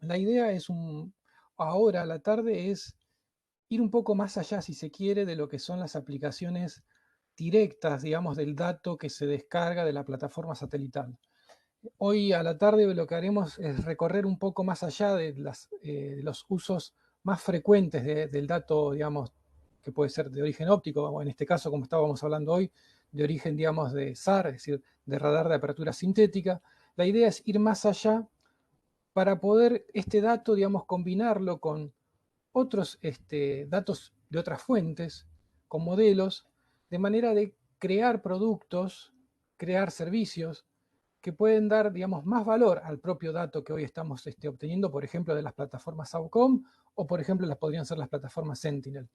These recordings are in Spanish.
La idea es ahora a la tarde es ir un poco más allá, si se quiere, de lo que son las aplicaciones directas, digamos, del dato que se descarga de la plataforma satelital. Hoy a la tarde lo que haremos es recorrer un poco más allá de los usos más frecuentes del dato, digamos, que puede ser de origen óptico, o en este caso, como estábamos hablando hoy, de origen, digamos, de SAR, es decir, de radar de apertura sintética. La idea es ir más allá para poder este dato, digamos, combinarlo con otros datos de otras fuentes, con modelos, de manera de crear productos, crear servicios que pueden dar, digamos, más valor al propio dato que hoy estamos obteniendo, por ejemplo, de las plataformas Outcome o, por ejemplo, las podrían ser las plataformas Sentinel.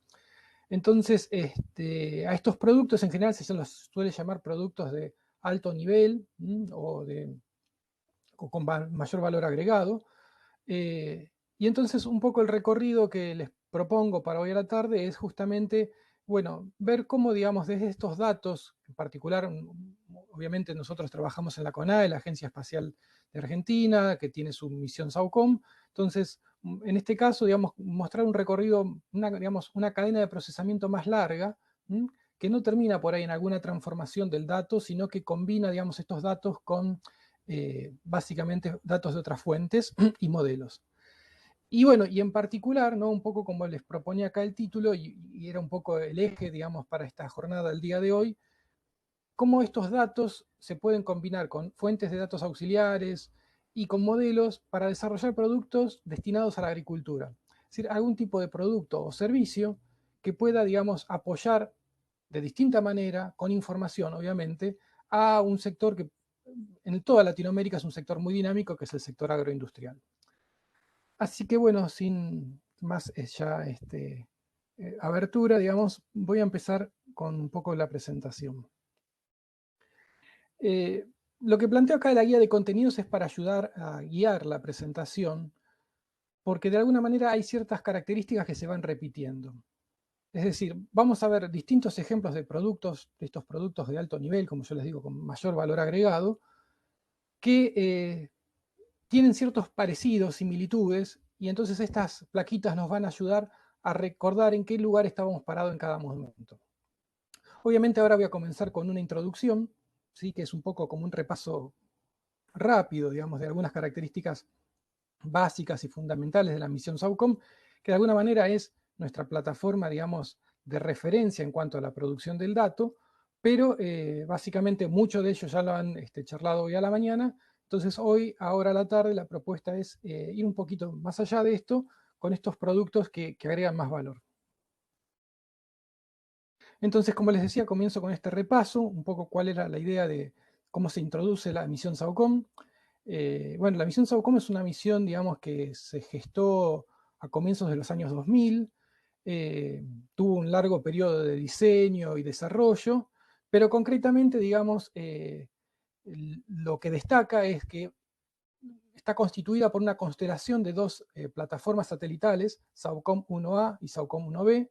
Entonces, a estos productos en general se los suele llamar productos de alto nivel o con mayor valor agregado. Y entonces un poco el recorrido que les propongo para hoy a la tarde es justamente, bueno, ver cómo, digamos, desde estos datos, en particular, obviamente nosotros trabajamos en la CONAE, la Agencia Espacial de Argentina, que tiene su misión SAOCOM, entonces, en este caso, digamos, mostrar un recorrido, digamos, una cadena de procesamiento más larga, que no termina por ahí en alguna transformación del dato, sino que combina, digamos, estos datos con básicamente datos de otras fuentes y modelos. Y bueno, y en particular, ¿no? Un poco como les proponía acá el título, y era un poco el eje, digamos, para esta jornada del día de hoy, cómo estos datos se pueden combinar con fuentes de datos auxiliares y con modelos para desarrollar productos destinados a la agricultura. Es decir, algún tipo de producto o servicio que pueda, digamos, apoyar de distinta manera, con información, obviamente, a un sector que en toda Latinoamérica es un sector muy dinámico, que es el sector agroindustrial. Así que bueno, sin más ya abertura, digamos, voy a empezar con un poco la presentación. Eh, lo que planteo acá de la guía de contenidos es para ayudar a guiar la presentación, porque de alguna manera hay ciertas características que se van repitiendo. Es decir, vamos a ver distintos ejemplos de productos, de estos productos de alto nivel, como yo les digo, con mayor valor agregado, que tienen ciertos parecidos, similitudes, y entonces estas plaquitas nos van a ayudar a recordar en qué lugar estábamos parados en cada momento. Obviamente ahora voy a comenzar con una introducción, ¿sí? Que es un poco como un repaso rápido, digamos, de algunas características básicas y fundamentales de la misión SAUCOM, que de alguna manera es nuestra plataforma, digamos, de referencia en cuanto a la producción del dato, pero básicamente muchos de ellos ya lo han charlado hoy a la mañana. Entonces hoy, ahora a la tarde, la propuesta es ir un poquito más allá de esto con estos productos que agregan más valor. Entonces, como les decía, comienzo con este repaso, un poco cuál era la idea de cómo se introduce la misión SAOCOM. Bueno, la misión SAOCOM es una misión, digamos, que se gestó a comienzos de los años 2000, tuvo un largo periodo de diseño y desarrollo, pero concretamente, digamos, lo que destaca es que está constituida por una constelación de dos plataformas satelitales, SAOCOM 1A y SAOCOM 1B.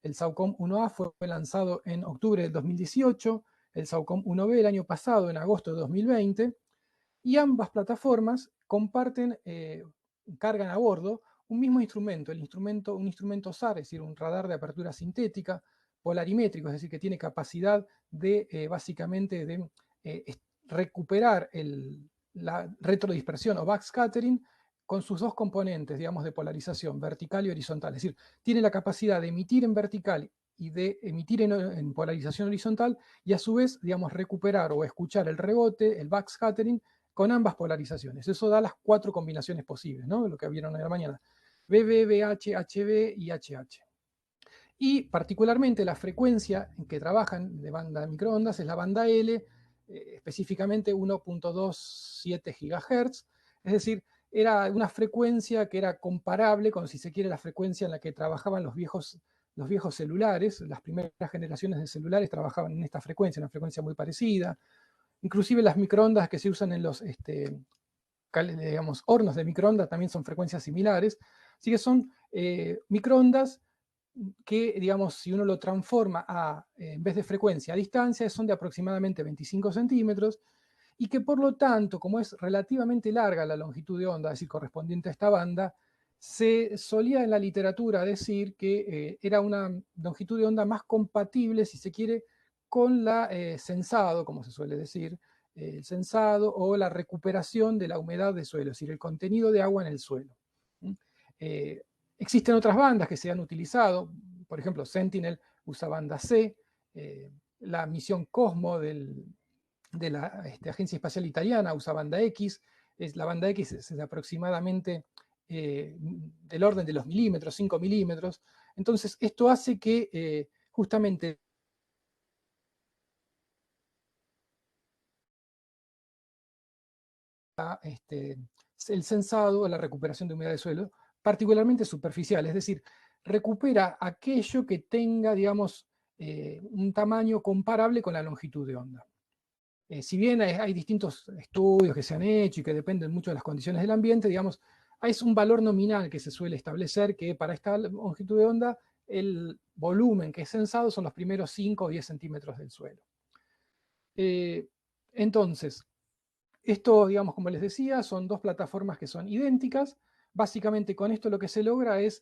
El SAOCOM 1A fue lanzado en octubre del 2018, el SAOCOM 1B el año pasado, en agosto de 2020, y ambas plataformas comparten, cargan a bordo un mismo instrumento, un instrumento SAR, es decir, un radar de apertura sintética, polarimétrico, es decir, que tiene capacidad de básicamente de recuperar la retrodispersión o backscattering con sus dos componentes, digamos, de polarización, vertical y horizontal. Es decir, tiene la capacidad de emitir en vertical y de emitir en polarización horizontal y a su vez, digamos, recuperar o escuchar el rebote, el backscattering, con ambas polarizaciones. Eso da las cuatro combinaciones posibles, ¿no? Lo que vieron hoy a la mañana. BB, BH, HB y HH. Y particularmente la frecuencia en que trabajan de banda de microondas es la banda L, específicamente 1.27 GHz, es decir, era una frecuencia que era comparable con, si se quiere, la frecuencia en la que trabajaban los viejos celulares. Las primeras generaciones de celulares trabajaban en esta frecuencia, una frecuencia muy parecida. Inclusive las microondas que se usan en los digamos, hornos de microondas también son frecuencias similares. Así que son microondas que, digamos, si uno lo transforma en vez de frecuencia a distancia, son de aproximadamente 25 centímetros. y que por lo tanto, como es relativamente larga la longitud de onda, es decir, correspondiente a esta banda, se solía en la literatura decir que era una longitud de onda más compatible, si se quiere, con la sensado, como se suele decir, el sensado o la recuperación de la humedad de suelo, es decir, el contenido de agua en el suelo. Eh, Existen otras bandas que se han utilizado, por ejemplo, Sentinel usa banda C, la misión Cosmo de la Agencia Espacial Italiana usa banda X, la banda X es de aproximadamente del orden de los milímetros, 5 milímetros. Entonces, esto hace que justamente el sensado, la recuperación de humedad de suelo, particularmente superficial, es decir, recupera aquello que tenga, digamos, un tamaño comparable con la longitud de onda. Si bien hay distintos estudios que se han hecho y que dependen mucho de las condiciones del ambiente, digamos, es un valor nominal que se suele establecer que para esta longitud de onda el volumen que es sensado son los primeros 5 o 10 centímetros del suelo. Entonces, esto, digamos, como les decía, son dos plataformas que son idénticas. Básicamente con esto lo que se logra es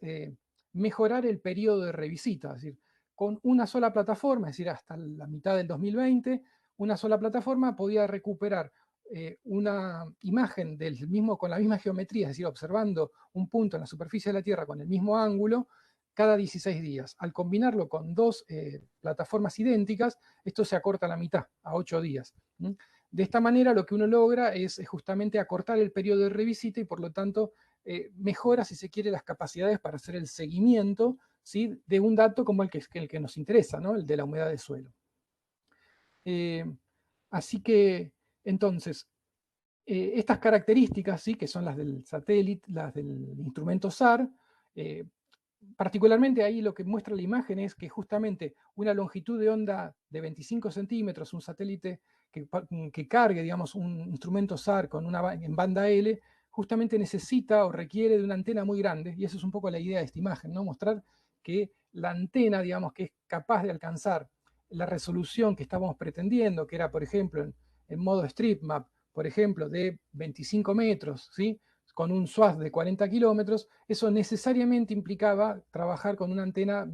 mejorar el periodo de revisita, es decir, con una sola plataforma, es decir, hasta la mitad del 2020, una sola plataforma podía recuperar una imagen del mismo, con la misma geometría, es decir, observando un punto en la superficie de la Tierra con el mismo ángulo, cada 16 días. Al combinarlo con dos plataformas idénticas, esto se acorta a la mitad, a 8 días. De esta manera lo que uno logra es justamente acortar el periodo de revisita y por lo tanto mejora, si se quiere, las capacidades para hacer el seguimiento, ¿sí?, de un dato como el que nos interesa, ¿no?, el de la humedad del suelo. Así que, entonces, estas características, ¿sí?, que son las del satélite, las del instrumento SAR, particularmente ahí lo que muestra la imagen es que justamente una longitud de onda de 25 centímetros, un satélite que cargue, digamos, un instrumento SAR en banda L, justamente necesita o requiere de una antena muy grande, y esa es un poco la idea de esta imagen, ¿no? Mostrar que la antena, digamos, que es capaz de alcanzar la resolución que estábamos pretendiendo, que era, por ejemplo, en modo Street Map, por ejemplo, de 25 metros, ¿sí?, con un swath de 40 kilómetros, eso necesariamente implicaba trabajar con una antena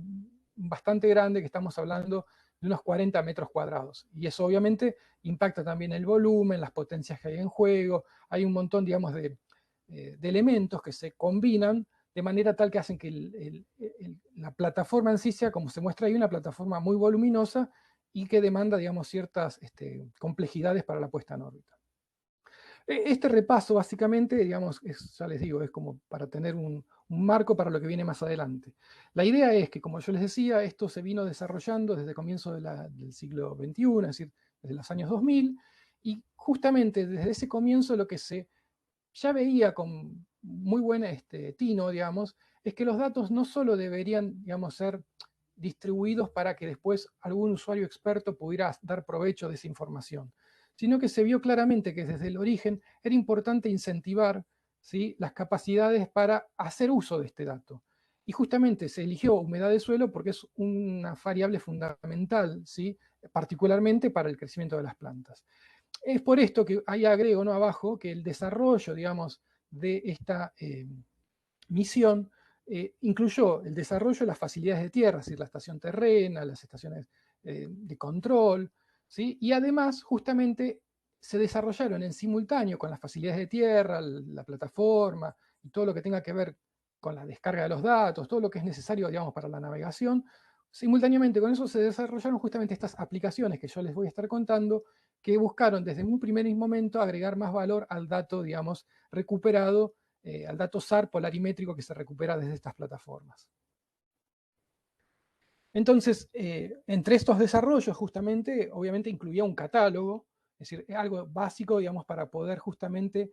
bastante grande, que estamos hablando de unos 40 metros cuadrados. Y eso obviamente impacta también el volumen, las potencias que hay en juego, hay un montón, digamos, de elementos que se combinan de manera tal que hacen que la plataforma en sí sea, como se muestra ahí, una plataforma muy voluminosa y que demanda, digamos, ciertas complejidades para la puesta en órbita. Este repaso, básicamente, digamos, ya les digo, es como para tener un marco para lo que viene más adelante. La idea es que, como yo les decía, esto se vino desarrollando desde el comienzo del siglo XXI, es decir, desde los años 2000, y justamente desde ese comienzo lo que se ya veía con muy buen tino, digamos, es que los datos no solo deberían, digamos, ser distribuidos para que después algún usuario experto pudiera dar provecho de esa información, sino que se vio claramente que desde el origen era importante incentivar, ¿sí?, las capacidades para hacer uso de este dato. Y justamente se eligió humedad de suelo porque es una variable fundamental, ¿sí?, particularmente para el crecimiento de las plantas. Es por esto que ahí agrego, ¿no?, abajo, que el desarrollo, digamos, de esta misión incluyó el desarrollo de las facilidades de tierra, es decir, la estación terrena, las estaciones de control, ¿sí?, y además, justamente, se desarrollaron en simultáneo con las facilidades de tierra, la plataforma y todo lo que tenga que ver con la descarga de los datos, todo lo que es necesario, digamos, para la navegación. Simultáneamente con eso se desarrollaron justamente estas aplicaciones que yo les voy a estar contando, que buscaron desde un primer momento agregar más valor al dato, digamos, recuperado, al dato SAR polarimétrico que se recupera desde estas plataformas. Entonces, entre estos desarrollos, justamente, obviamente incluía un catálogo, es decir, algo básico, digamos, para poder justamente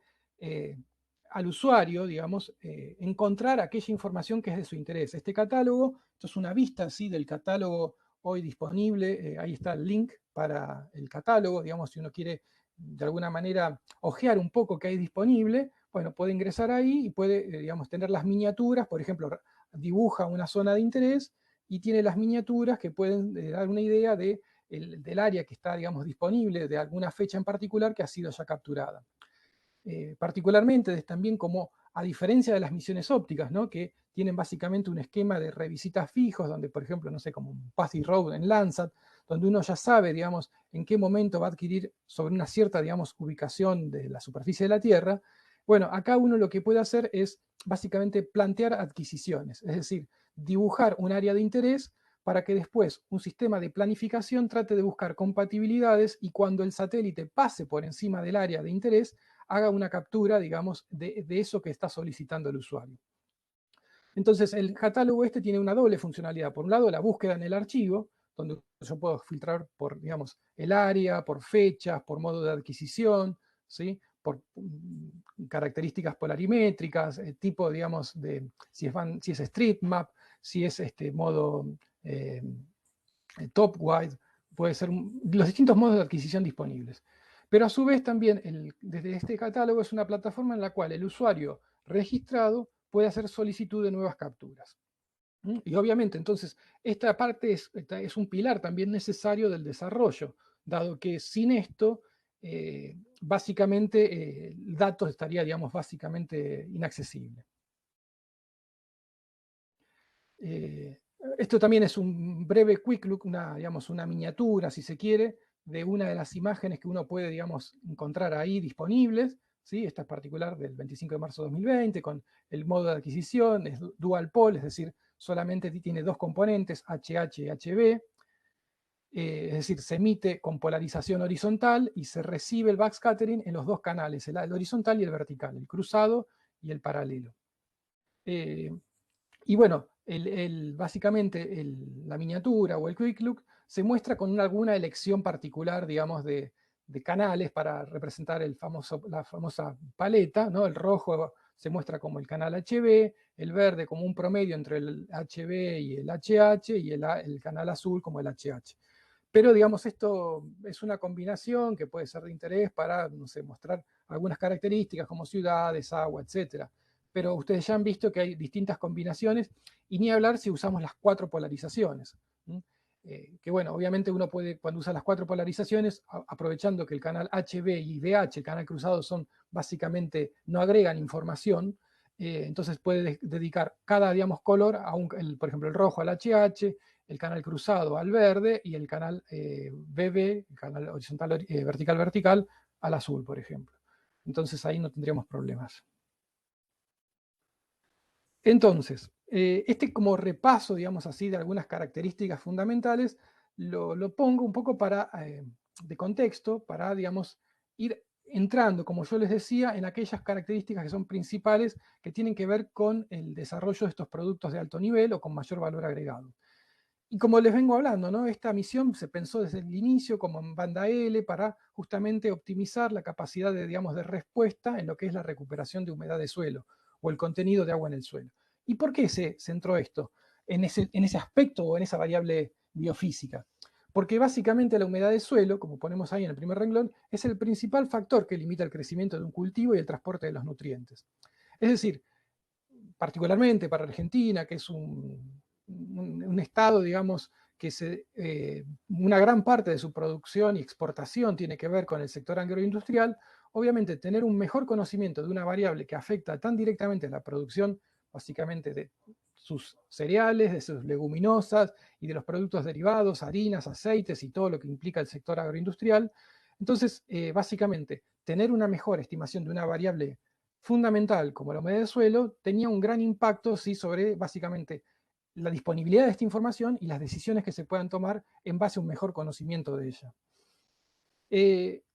al usuario, digamos, encontrar aquella información que es de su interés. Este catálogo, esto es una vista, ¿sí?, del catálogo hoy disponible, ahí está el link para el catálogo, digamos, si uno quiere de alguna manera ojear un poco qué hay disponible, bueno, puede ingresar ahí y puede, digamos, tener las miniaturas, por ejemplo, dibuja una zona de interés y tiene las miniaturas que pueden dar una idea de del área que está, digamos, disponible de alguna fecha en particular que ha sido ya capturada. Particularmente también como, a diferencia de las misiones ópticas, ¿no? Que tienen básicamente un esquema de revisitas fijos, donde, por ejemplo, no sé, como un Pathy Road en Landsat, donde uno ya sabe, digamos, en qué momento va a adquirir sobre una cierta, digamos, ubicación de la superficie de la Tierra. Bueno, acá uno lo que puede hacer es básicamente plantear adquisiciones, es decir, dibujar un área de interés para que después un sistema de planificación trate de buscar compatibilidades y cuando el satélite pase por encima del área de interés, haga una captura, digamos, de eso que está solicitando el usuario. Entonces, el catálogo este tiene una doble funcionalidad. Por un lado, la búsqueda en el archivo, donde yo puedo filtrar por, digamos, el área, por fechas, por modo de adquisición, ¿sí? Por características polarimétricas, tipo, digamos, de si es StreetMap, si es modo top wide, puede ser los distintos modos de adquisición disponibles. Pero a su vez también desde este catálogo es una plataforma en la cual el usuario registrado puede hacer solicitud de nuevas capturas. Y obviamente entonces esta parte es un pilar también necesario del desarrollo, dado que sin esto básicamente el dato estaría, digamos, básicamente inaccesible. Esto también es un breve quick look, digamos, una miniatura, si se quiere, de una de las imágenes que uno puede, digamos, encontrar ahí disponibles. ¿Sí? Esta es particular del 25 de marzo de 2020, con el modo de adquisición, es dual pole, es decir, solamente tiene dos componentes, HH y HB. Es decir, se emite con polarización horizontal y se recibe el backscattering en los dos canales, el horizontal y el vertical, el cruzado y el paralelo. Y bueno, básicamente la miniatura o el quick look se muestra con alguna elección particular, digamos, de canales para representar la famosa paleta, ¿no? El rojo se muestra como el canal HB, el verde como un promedio entre el HB y el HH, y el canal azul como el HH. Pero, digamos, esto es una combinación que puede ser de interés para, no sé, mostrar algunas características como ciudades, agua, etcétera. Pero ustedes ya han visto que hay distintas combinaciones, y ni hablar si usamos las cuatro polarizaciones. Que bueno, obviamente uno puede, cuando usa las cuatro polarizaciones, aprovechando que el canal HB y VH, el canal cruzado, son básicamente, no agregan información, entonces puede dedicar cada, digamos, color a por ejemplo, el rojo al HH, el canal cruzado al verde y el canal BB, el canal horizontal, vertical, al azul, por ejemplo. Entonces ahí no tendríamos problemas. Entonces, como repaso, digamos así, de algunas características fundamentales, lo pongo un poco de contexto, para, digamos, ir entrando, como yo les decía, en aquellas características que son principales, que tienen que ver con el desarrollo de estos productos de alto nivel o con mayor valor agregado. Y como les vengo hablando, ¿no? Esta misión se pensó desde el inicio como en banda L para justamente optimizar la capacidad de, digamos, de respuesta en lo que es la recuperación de humedad de suelo o el contenido de agua en el suelo. ¿Y por qué se centró esto en ese aspecto o en esa variable biofísica? Porque básicamente la humedad de suelo, como ponemos ahí en el primer renglón, es el principal factor que limita el crecimiento de un cultivo y el transporte de los nutrientes. Es decir, particularmente para Argentina, que es un estado, digamos, que una gran parte de su producción y exportación tiene que ver con el sector agroindustrial. Obviamente, tener un mejor conocimiento de una variable que afecta tan directamente a la producción, básicamente, de sus cereales, de sus leguminosas y de los productos derivados, harinas, aceites y todo lo que implica el sector agroindustrial. Entonces, básicamente, tener una mejor estimación de una variable fundamental como la humedad del suelo tenía un gran impacto, sí, sobre básicamente la disponibilidad de esta información y las decisiones que se puedan tomar en base a un mejor conocimiento de ella.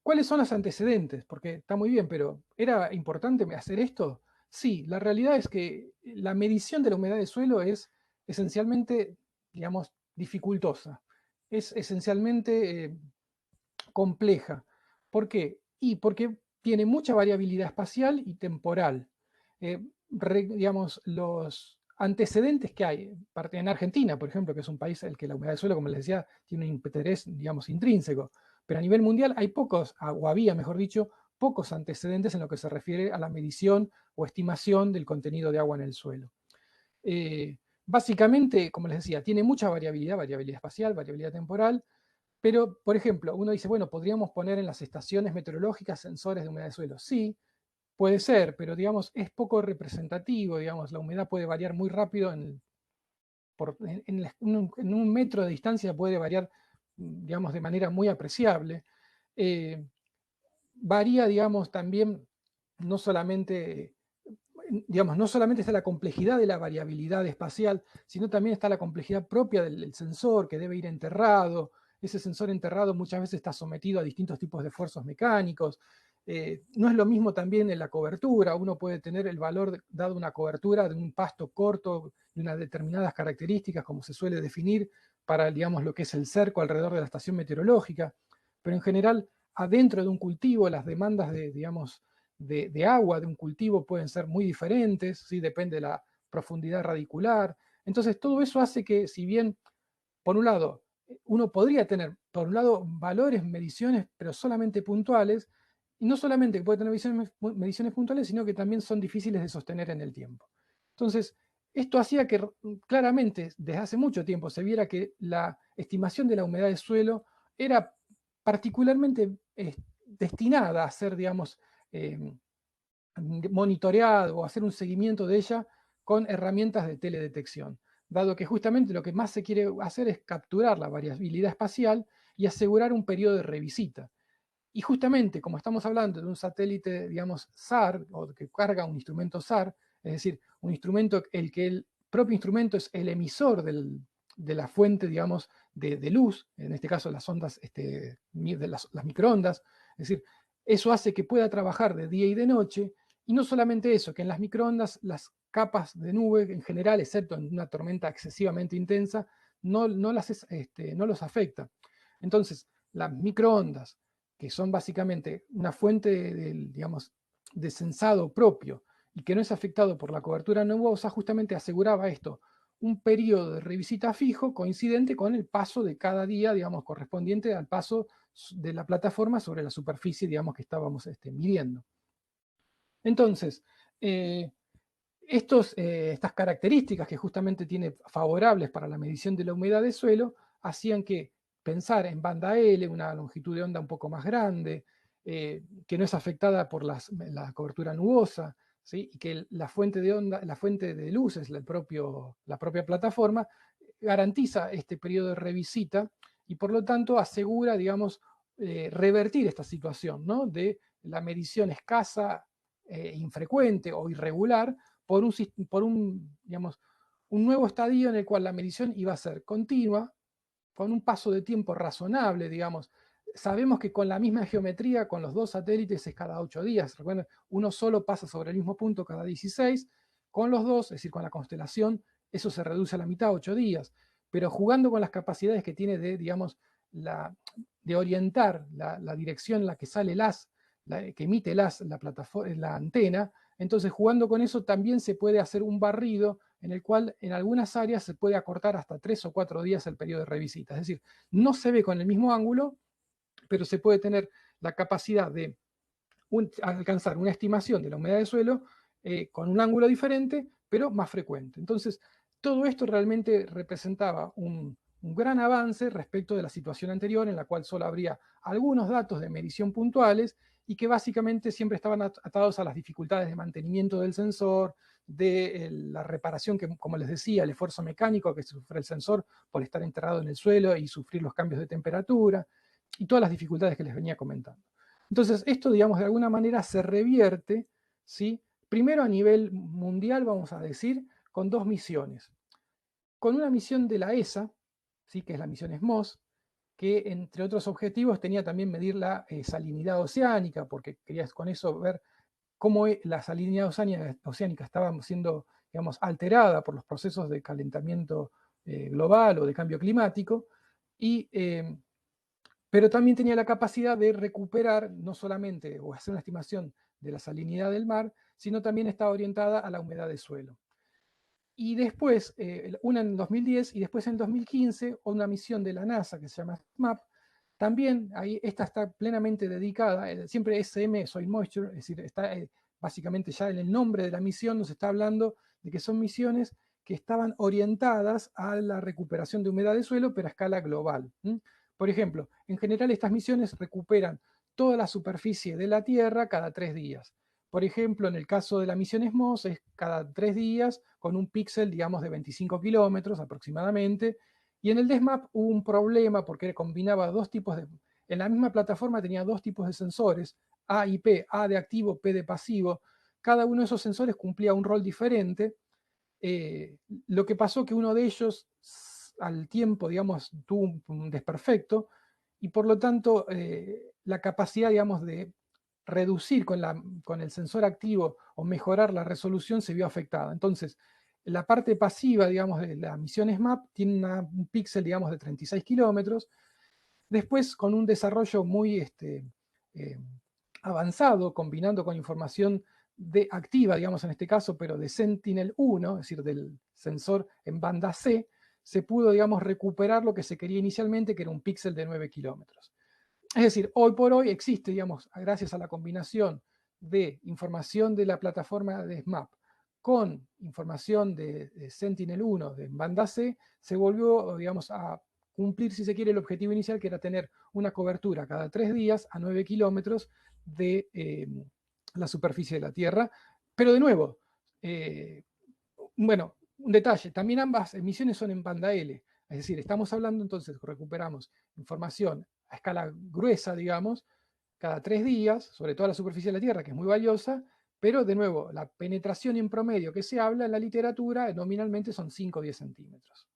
¿Cuáles son los antecedentes? Porque está muy bien, pero ¿era importante hacer esto? Sí, la realidad es que la medición de la humedad del suelo es esencialmente, digamos, dificultosa. Es esencialmente compleja. ¿Por qué? Y porque tiene mucha variabilidad espacial y temporal. Digamos, los antecedentes que hay en Argentina, por ejemplo, que es un país el que la humedad del suelo, como les decía, tiene un interés, digamos, intrínseco, pero a nivel mundial hay pocos, o había, mejor dicho, pocos antecedentes en lo que se refiere a la medición o estimación del contenido de agua en el suelo. Básicamente, como les decía, tiene mucha variabilidad, variabilidad espacial, variabilidad temporal, Pero, por ejemplo, uno dice, bueno, ¿podríamos poner en las estaciones meteorológicas sensores de humedad de suelo? Sí, puede ser, pero digamos, es poco representativo, digamos, la humedad puede variar muy rápido en un metro de distancia puede variar, digamos, de manera muy apreciable. Eh, Varía, digamos, también, no solamente, digamos, no solamente está la complejidad de la variabilidad espacial, sino también está la complejidad propia del sensor que debe ir enterrado. Ese sensor enterrado muchas veces está sometido a distintos tipos de esfuerzos mecánicos. No es lo mismo también en la cobertura. Uno puede tener el valor dado una cobertura de un pasto corto de unas determinadas características, como se suele definir para, digamos, lo que es el cerco alrededor de la estación meteorológica. Pero en general, adentro de un cultivo, las demandas de, digamos, de agua de un cultivo pueden ser muy diferentes, ¿sí? Depende de la profundidad radicular. Entonces, todo eso hace que, si bien, por un lado, uno podría tener, por un lado, valores, mediciones, pero solamente puntuales, y no solamente que puede tener mediciones puntuales, sino que también son difíciles de sostener en el tiempo. Entonces, esto hacía que claramente desde hace mucho tiempo se viera que la estimación de la humedad del suelo era particularmente destinada a ser, digamos, eh, monitoreado o hacer un seguimiento de ella con herramientas de teledetección, dado que justamente lo que más se quiere hacer es capturar la variabilidad espacial y asegurar un periodo de revisita. Y justamente como estamos hablando de un satélite, digamos, SAR, o que carga un instrumento SAR, es decir, un instrumento el que el propio instrumento es el emisor de la fuente, digamos, de luz, en este caso las ondas, de las microondas, es decir, eso hace que pueda trabajar de día y de noche, y no solamente eso, que en las microondas las capas de nube en general, excepto en una tormenta excesivamente intensa, no los afecta. Entonces, las microondas, que son básicamente una fuente digamos, de sensado propio y que no es afectado por la cobertura nubosa, justamente aseguraba esto, un periodo de revisita fijo coincidente con el paso de cada día, digamos, correspondiente al paso de la plataforma sobre la superficie, digamos, que estábamos midiendo. Entonces, eh, estas características que justamente tiene favorables para la medición de la humedad de suelo hacían que pensar en banda L, una longitud de onda un poco más grande, que no es afectada por la cobertura nubosa, ¿sí? Y que la fuente de onda, la fuente de luz es la propia plataforma, garantiza este periodo de revisita y por lo tanto asegura, digamos, revertir esta situación, ¿no? De la medición escasa, infrecuente o irregular digamos, un nuevo estadio en el cual la medición iba a ser continua, con un paso de tiempo razonable, digamos. Sabemos que con la misma geometría, con los dos satélites es cada 8 días. Recuerden, uno solo pasa sobre el mismo punto cada 16. Con los dos, es decir, con la constelación, eso se reduce a la mitad, 8 días. Pero jugando con las capacidades que tiene de, digamos, de orientar la dirección en la que sale que emite la plataforma, la antena, entonces jugando con eso también se puede hacer un barrido en el cual en algunas áreas se puede acortar hasta 3 o 4 días el periodo de revisita. Es decir, no se ve con el mismo ángulo, pero se puede tener la capacidad de alcanzar una estimación de la humedad del suelo con un ángulo diferente, pero más frecuente. Entonces, todo esto realmente representaba un gran avance respecto de la situación anterior, en la cual solo habría algunos datos de medición puntuales y que básicamente siempre estaban atados a las dificultades de mantenimiento del sensor, de la reparación, que como les decía, el esfuerzo mecánico que sufre el sensor por estar enterrado en el suelo y sufrir los cambios de temperatura, y todas las dificultades que les venía comentando. Entonces, esto, digamos, de alguna manera se revierte, ¿sí? Primero a nivel mundial, vamos a decir, con dos misiones. Con una misión de la ESA, ¿sí? Que es la misión SMOS, que entre otros objetivos tenía también medir la salinidad oceánica, porque querías con eso ver cómo la salinidad oceánica estaba siendo, digamos, alterada por los procesos de calentamiento global o de cambio climático, y pero también tenía la capacidad de recuperar no solamente o hacer una estimación de la salinidad del mar, sino también estaba orientada a la humedad del suelo. Y después, una en 2010 y después en 2015, una misión de la NASA que se llama SMAP, también ahí esta está plenamente dedicada, siempre SM, Soil Moisture, es decir, está básicamente ya en el nombre de la misión nos está hablando de que son misiones que estaban orientadas a la recuperación de humedad del suelo, pero a escala global. Por ejemplo, en general estas misiones recuperan toda la superficie de la Tierra cada 3 días. Por ejemplo, en el caso de la misión SMOS es cada 3 días con un píxel, digamos, de 25 kilómetros aproximadamente. Y en el DESMAP hubo un problema porque combinaba dos tipos de... En la misma plataforma tenía dos tipos de sensores, A y P, A de activo, P de pasivo. Cada uno de esos sensores cumplía un rol diferente. Lo que pasó que uno de ellos al tiempo, digamos, tuvo un desperfecto y por lo tanto la capacidad, digamos, de reducir con el sensor activo o mejorar la resolución se vio afectada. Entonces, la parte pasiva, digamos, de la misión SMAP tiene un píxel, digamos, de 36 kilómetros. Después, con un desarrollo muy eh, avanzado, combinando con información activa, digamos en este caso, pero de Sentinel-1, es decir, del sensor en banda C, se pudo, digamos, recuperar lo que se quería inicialmente, que era un píxel de 9 kilómetros. Es decir, hoy por hoy existe, digamos, gracias a la combinación de información de la plataforma de SMAP con información de Sentinel-1 de banda C, se volvió, digamos, a cumplir, si se quiere, el objetivo inicial, que era tener una cobertura cada 3 días a 9 kilómetros de la superficie de la Tierra. Pero de nuevo, bueno, un detalle, también ambas emisiones son en banda L, es decir, estamos hablando entonces, recuperamos información a escala gruesa, digamos, cada 3 días, sobre toda la superficie de la Tierra, que es muy valiosa, pero de nuevo, la penetración en promedio que se habla en la literatura nominalmente son 5 o 10 centímetros.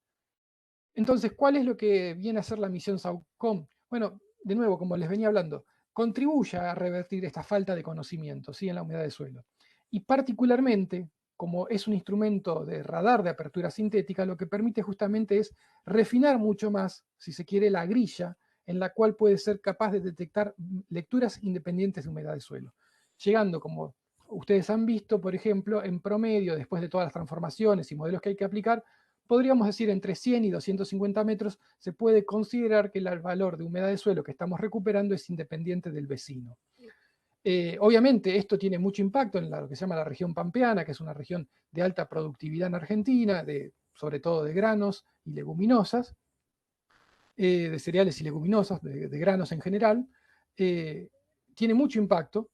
Entonces, ¿cuál es lo que viene a hacer la misión SAOCOM? Bueno, de nuevo, como les venía hablando, contribuye a revertir esta falta de conocimiento, ¿sí?, en la humedad de suelo. Y particularmente, como es un instrumento de radar de apertura sintética, lo que permite justamente es refinar mucho más, si se quiere, la grilla en la cual puede ser capaz de detectar lecturas independientes de humedad de suelo, llegando, como ustedes han visto, por ejemplo, en promedio, después de todas las transformaciones y modelos que hay que aplicar, podríamos decir entre 100 y 250 metros, se puede considerar que el valor de humedad de suelo que estamos recuperando es independiente del vecino. Obviamente esto tiene mucho impacto en lo que se llama la región pampeana, que es una región de alta productividad en Argentina, sobre todo de granos y leguminosas, de cereales y leguminosas, de granos en general. Tiene mucho impacto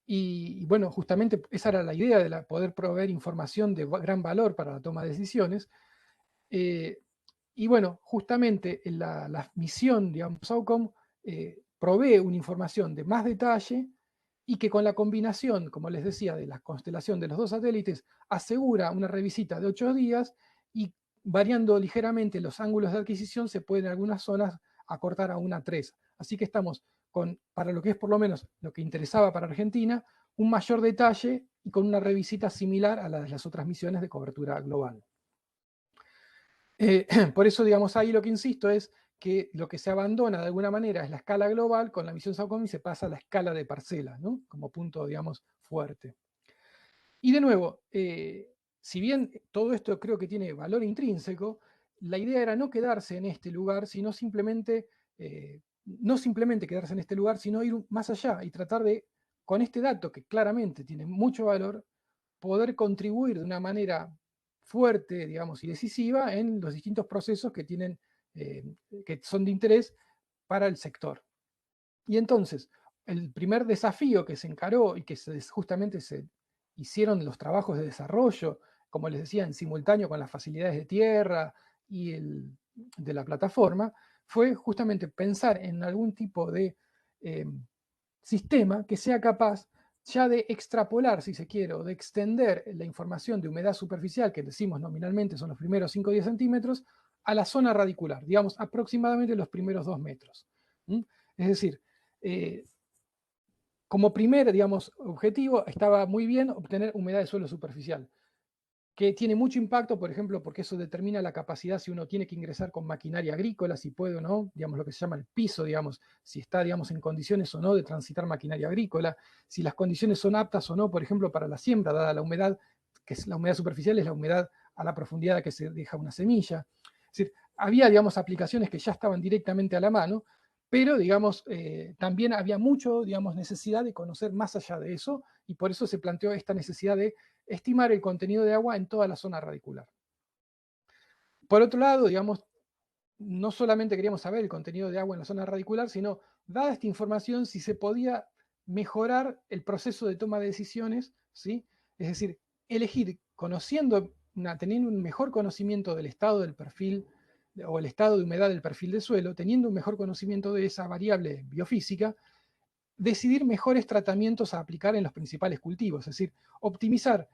y bueno, justamente esa era la idea de poder proveer información de gran valor para la toma de decisiones. Y bueno, justamente la misión, digamos, SAOCOM provee una información de más detalle y que con la combinación, como les decía, de la constelación de los dos satélites, asegura una revisita de 8 días y variando ligeramente los ángulos de adquisición se puede en algunas zonas acortar a 1 a 3. Así que estamos con, para lo que es por lo menos lo que interesaba para Argentina, un mayor detalle y con una revisita similar a la de las otras misiones de cobertura global. Por eso, digamos, ahí lo que insisto es que lo que se abandona de alguna manera es la escala global con la misión SAOCOM y se pasa a la escala de parcelas, ¿no?, como punto, digamos, fuerte. Y de nuevo, si bien todo esto creo que tiene valor intrínseco, la idea era no quedarse en este lugar, sino simplemente, no simplemente quedarse en este lugar, sino ir más allá y tratar de, con este dato que claramente tiene mucho valor, poder contribuir de una manera fuerte, digamos, y decisiva en los distintos procesos que tienen, que son de interés para el sector. Y entonces, el primer desafío que se encaró y que justamente se hicieron los trabajos de desarrollo, como les decía, en simultáneo con las facilidades de tierra y de la plataforma, fue justamente pensar en algún tipo de eh, sistema que sea capaz ya de extrapolar, si se quiere, o de extender la información de humedad superficial, que decimos nominalmente son los primeros 5 o 10 centímetros, a la zona radicular, digamos aproximadamente los primeros 2 metros. Es decir, eh, como primer, digamos, objetivo estaba muy bien obtener humedad de suelo superficial, que tiene mucho impacto, por ejemplo, porque eso determina la capacidad si uno tiene que ingresar con maquinaria agrícola, si puede o no, digamos, lo que se llama el piso, digamos, si está, digamos, en condiciones o no de transitar maquinaria agrícola, si las condiciones son aptas o no, por ejemplo, para la siembra, dada la humedad, que es la humedad superficial, es la humedad a la profundidad a que se deja una semilla. Es decir, había, digamos, aplicaciones que ya estaban directamente a la mano, pero, digamos, también había mucho, digamos, necesidad de conocer más allá de eso, y por eso se planteó esta necesidad de estimar el contenido de agua en toda la zona radicular. Por otro lado, digamos, no solamente queríamos saber el contenido de agua en la zona radicular, sino, dada esta información, si se podía mejorar el proceso de toma de decisiones, ¿sí? Es decir, elegir, teniendo un mejor conocimiento del estado del perfil o el estado de humedad del perfil de suelo, teniendo un mejor conocimiento de esa variable biofísica, decidir mejores tratamientos a aplicar en los principales cultivos, es decir, optimizar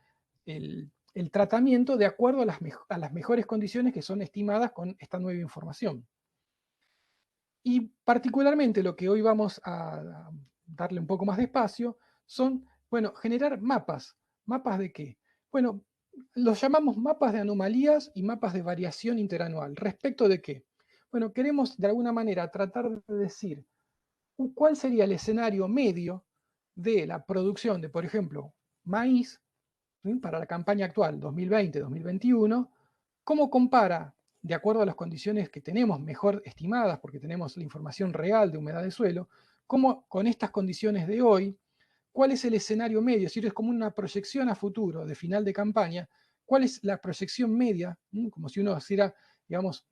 el tratamiento de acuerdo a las mejores condiciones que son estimadas con esta nueva información. Y particularmente lo que hoy vamos a darle un poco más de espacio son, bueno, generar mapas. ¿Mapas de qué? Bueno, los llamamos mapas de anomalías y mapas de variación interanual. ¿Respecto de qué? Bueno, queremos de alguna manera tratar de decir cuál sería el escenario medio de la producción de, por ejemplo, maíz, ¿sí?, para la campaña actual 2020-2021, cómo compara, de acuerdo a las condiciones que tenemos mejor estimadas, porque tenemos la información real de humedad de suelo, cómo con estas condiciones de hoy, cuál es el escenario medio, es decir, es como una proyección a futuro de final de campaña, cuál es la proyección media, como si uno hiciera, digamos,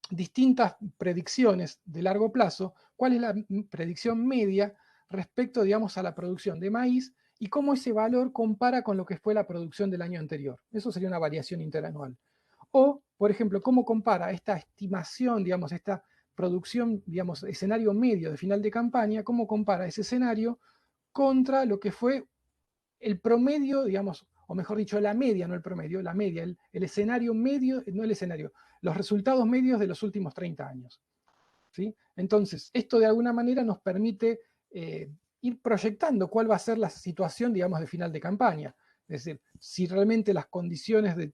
distintas predicciones de largo plazo, cuál es la predicción media respecto, digamos, a la producción de maíz y cómo ese valor compara con lo que fue la producción del año anterior. Eso sería una variación interanual. O, por ejemplo, cómo compara esta estimación, digamos, esta producción, digamos, escenario medio de final de campaña, cómo compara ese escenario contra lo que fue el promedio, digamos, o mejor dicho, la media, no el promedio, la media, el escenario medio, no el escenario, los resultados medios de los últimos 30 años. ¿Sí? Entonces, esto de alguna manera nos permite ir proyectando cuál va a ser la situación, digamos, de final de campaña. Es decir, si realmente las condiciones de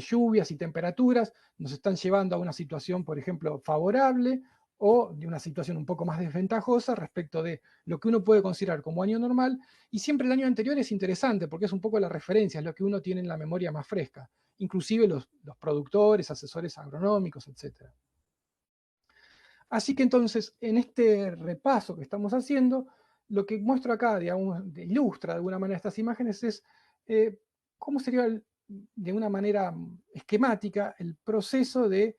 lluvias y temperaturas nos están llevando a una situación, por ejemplo, favorable o de una situación un poco más desventajosa respecto de lo que uno puede considerar como año normal. Y siempre el año anterior es interesante porque es un poco la referencia, es lo que uno tiene en la memoria más fresca, inclusive los productores, asesores agronómicos, etc. Así que entonces, en este repaso que estamos haciendo, lo que muestro acá, digamos, ilustra de alguna manera estas imágenes, es cómo sería de una manera esquemática el proceso de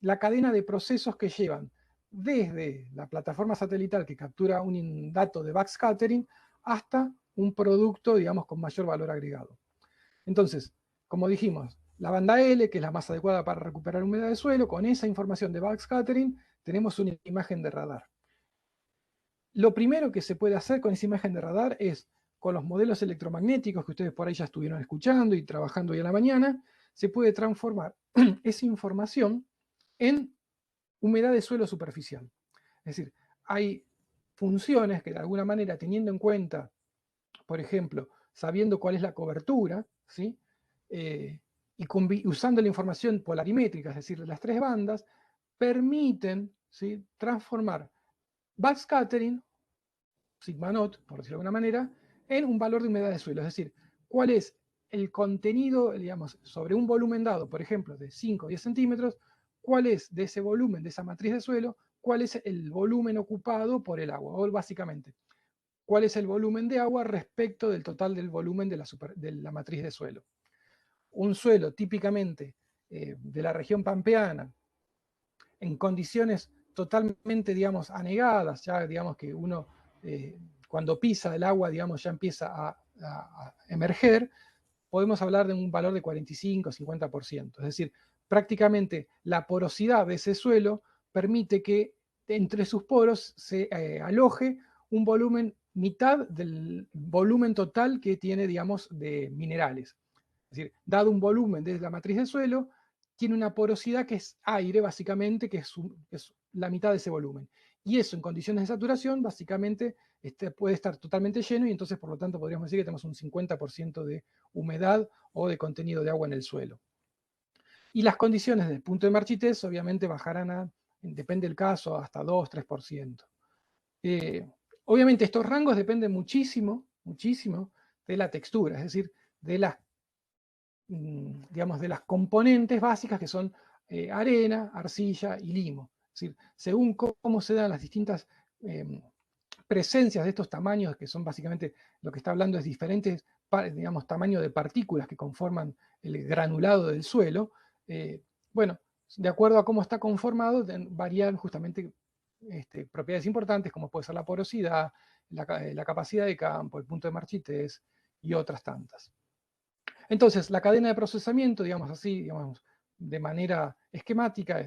la cadena de procesos que llevan desde la plataforma satelital que captura un dato de backscattering hasta un producto, digamos, con mayor valor agregado. Entonces, como dijimos, la banda L, que es la más adecuada para recuperar humedad de suelo, con esa información de backscattering tenemos una imagen de radar. Lo primero que se puede hacer con esa imagen de radar es, con los modelos electromagnéticos que ustedes por ahí ya estuvieron escuchando y trabajando hoy a la mañana, se puede transformar esa información en humedad de suelo superficial. Es decir, hay funciones que de alguna manera, teniendo en cuenta, por ejemplo, sabiendo cuál es la cobertura, ¿sí?, y usando la información polarimétrica, es decir, las tres bandas, permiten, ¿sí?, transformar backscattering, sigma naught, por decirlo de alguna manera, en un valor de humedad de suelo. Es decir, cuál es el contenido, digamos, sobre un volumen dado, por ejemplo, de 5 o 10 centímetros, cuál es de ese volumen, de esa matriz de suelo, cuál es el volumen ocupado por el agua, o básicamente, cuál es el volumen de agua respecto del total del volumen de la matriz de suelo. Un suelo típicamente de la región pampeana, en condiciones totalmente, digamos, anegadas, ya digamos que uno cuando pisa el agua, digamos, ya empieza a emerger, podemos hablar de un valor de 45-50%. Es decir, prácticamente la porosidad de ese suelo permite que entre sus poros se aloje un volumen mitad del volumen total que tiene, digamos, de minerales. Es decir, dado un volumen de la matriz del suelo, tiene una porosidad que es aire, básicamente, que es la mitad de ese volumen. Y eso en condiciones de saturación, básicamente, puede estar totalmente lleno y entonces, por lo tanto, podríamos decir que tenemos un 50% de humedad o de contenido de agua en el suelo. Y las condiciones del punto de marchitez, obviamente, bajarán depende del caso, hasta 2-3%. Obviamente, estos rangos dependen muchísimo, muchísimo de la textura, es decir, de las digamos, de las componentes básicas que son arena, arcilla y limo. Es decir, según cómo se dan las distintas presencias de estos tamaños, que son básicamente lo que está hablando es diferentes, digamos, tamaños de partículas que conforman el granulado del suelo, bueno, de acuerdo a cómo está conformado, varían justamente propiedades importantes, como puede ser la porosidad, la capacidad de campo, el punto de marchitez y otras tantas. Entonces, la cadena de procesamiento, digamos así, digamos, de manera esquemática,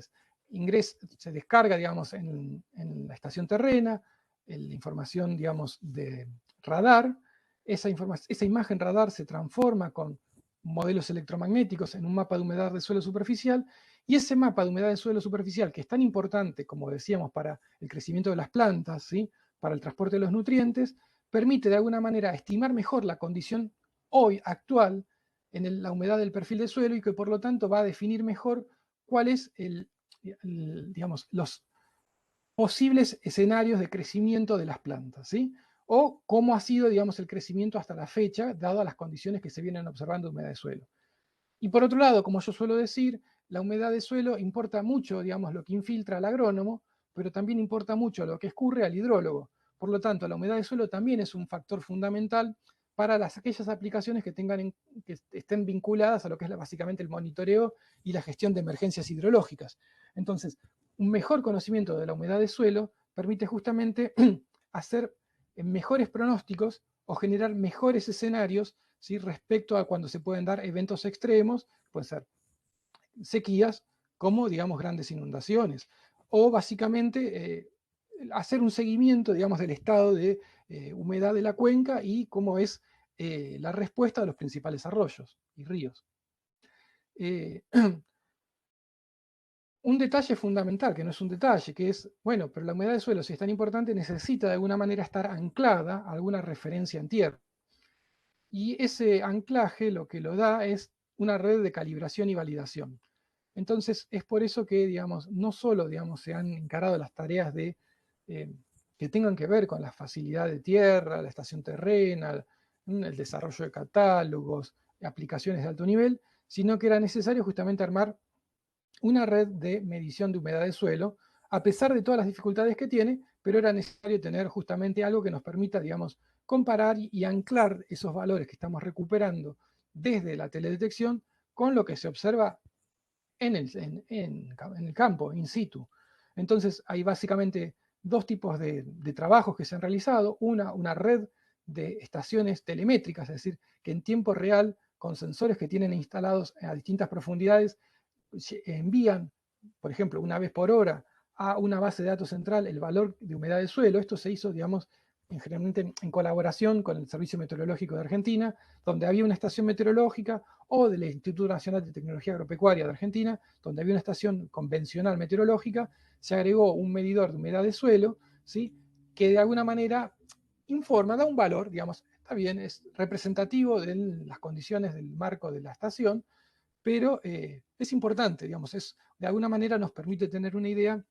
se descarga, digamos, en la estación terrena, la información, digamos, de radar. Esa imagen radar se transforma con modelos electromagnéticos en un mapa de humedad de suelo superficial, y ese mapa de humedad de suelo superficial, que es tan importante, como decíamos, para el crecimiento de las plantas, ¿sí?, para el transporte de los nutrientes, permite de alguna manera estimar mejor la condición hoy actual en la humedad del perfil de suelo, y que por lo tanto va a definir mejor cuál es digamos, los posibles escenarios de crecimiento de las plantas, ¿sí? O cómo ha sido, digamos, el crecimiento hasta la fecha, dado las condiciones que se vienen observando de humedad de suelo. Y por otro lado, como yo suelo decir, la humedad de suelo importa mucho, digamos, lo que infiltra al agrónomo, pero también importa mucho lo que escurre al hidrólogo. Por lo tanto, la humedad de suelo también es un factor fundamental para aquellas aplicaciones que estén vinculadas a lo que es básicamente el monitoreo y la gestión de emergencias hidrológicas. Entonces, un mejor conocimiento de la humedad de suelo permite justamente hacer mejores pronósticos o generar mejores escenarios, ¿sí?, respecto a cuando se pueden dar eventos extremos, pueden ser sequías, como, digamos, grandes inundaciones, o básicamente hacer un seguimiento, digamos, del estado de humedad de la cuenca y cómo es la respuesta de los principales arroyos y ríos. Un detalle fundamental, que no es un detalle, que es, bueno, pero la humedad del suelo, si es tan importante, necesita de alguna manera estar anclada a alguna referencia en tierra. Y ese anclaje lo que lo da es una red de calibración y validación. Entonces, es por eso que, digamos, no solo, digamos, se han encarado las tareas que tengan que ver con la facilidad de tierra, la estación terrena, el desarrollo de catálogos, aplicaciones de alto nivel, sino que era necesario justamente armar una red de medición de humedad de suelo, a pesar de todas las dificultades que tiene, pero era necesario tener justamente algo que nos permita, digamos, comparar y anclar esos valores que estamos recuperando desde la teledetección con lo que se observa en el campo, in situ. Entonces, hay básicamente dos tipos de trabajos que se han realizado. Una red de estaciones telemétricas, es decir, que en tiempo real, con sensores que tienen instalados a distintas profundidades, envían, por ejemplo, una vez por hora a una base de datos central el valor de humedad del suelo. Esto se hizo, digamos, generalmente en colaboración con el Servicio Meteorológico de Argentina, donde había una estación meteorológica, o del Instituto Nacional de Tecnología Agropecuaria de Argentina, donde había una estación convencional meteorológica. Se agregó un medidor de humedad de suelo, ¿sí?, que de alguna manera informa, da un valor, digamos, está bien, es representativo de las condiciones del marco de la estación, pero es importante, digamos, de alguna manera nos permite tener una idea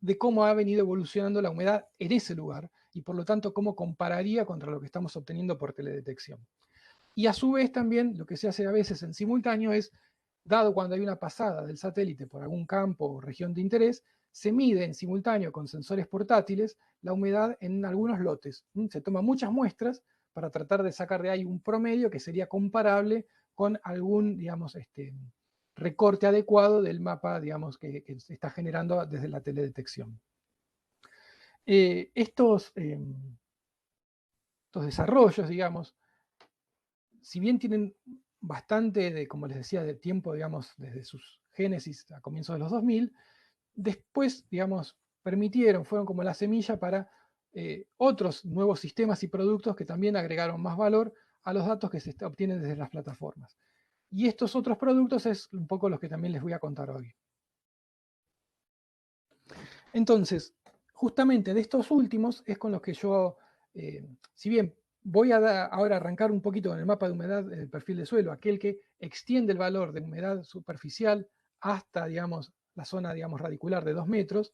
de cómo ha venido evolucionando la humedad en ese lugar, y por lo tanto cómo compararía contra lo que estamos obteniendo por teledetección. Y a su vez también lo que se hace a veces en simultáneo es, dado cuando hay una pasada del satélite por algún campo o región de interés, se mide en simultáneo con sensores portátiles la humedad en algunos lotes. Se toman muchas muestras para tratar de sacar de ahí un promedio que sería comparable con algún, digamos, recorte adecuado del mapa, digamos, que se está generando desde la teledetección. Estos desarrollos, digamos, si bien tienen bastante de, como les decía, de tiempo, digamos, desde sus génesis a comienzos de los 2000, después, digamos, fueron como la semilla para otros nuevos sistemas y productos que también agregaron más valor a los datos que se obtienen desde las plataformas. Y estos otros productos es un poco los que también les voy a contar hoy. Entonces, justamente de estos últimos es con los que yo, si bien voy a ahora arrancar un poquito con el mapa de humedad del perfil de suelo, aquel que extiende el valor de humedad superficial hasta, digamos, la zona, digamos, radicular de 2 metros.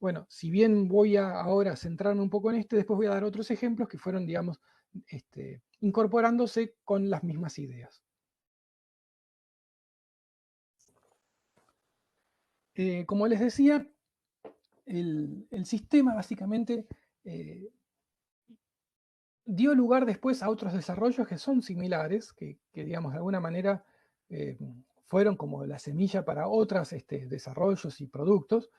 Bueno, si bien voy a ahora centrarme un poco en después voy a dar otros ejemplos que fueron, digamos, incorporándose con las mismas ideas. Como les decía, el sistema básicamente dio lugar después a otros desarrollos que son similares, que digamos, de alguna manera fueron como la semilla para otros desarrollos y productos.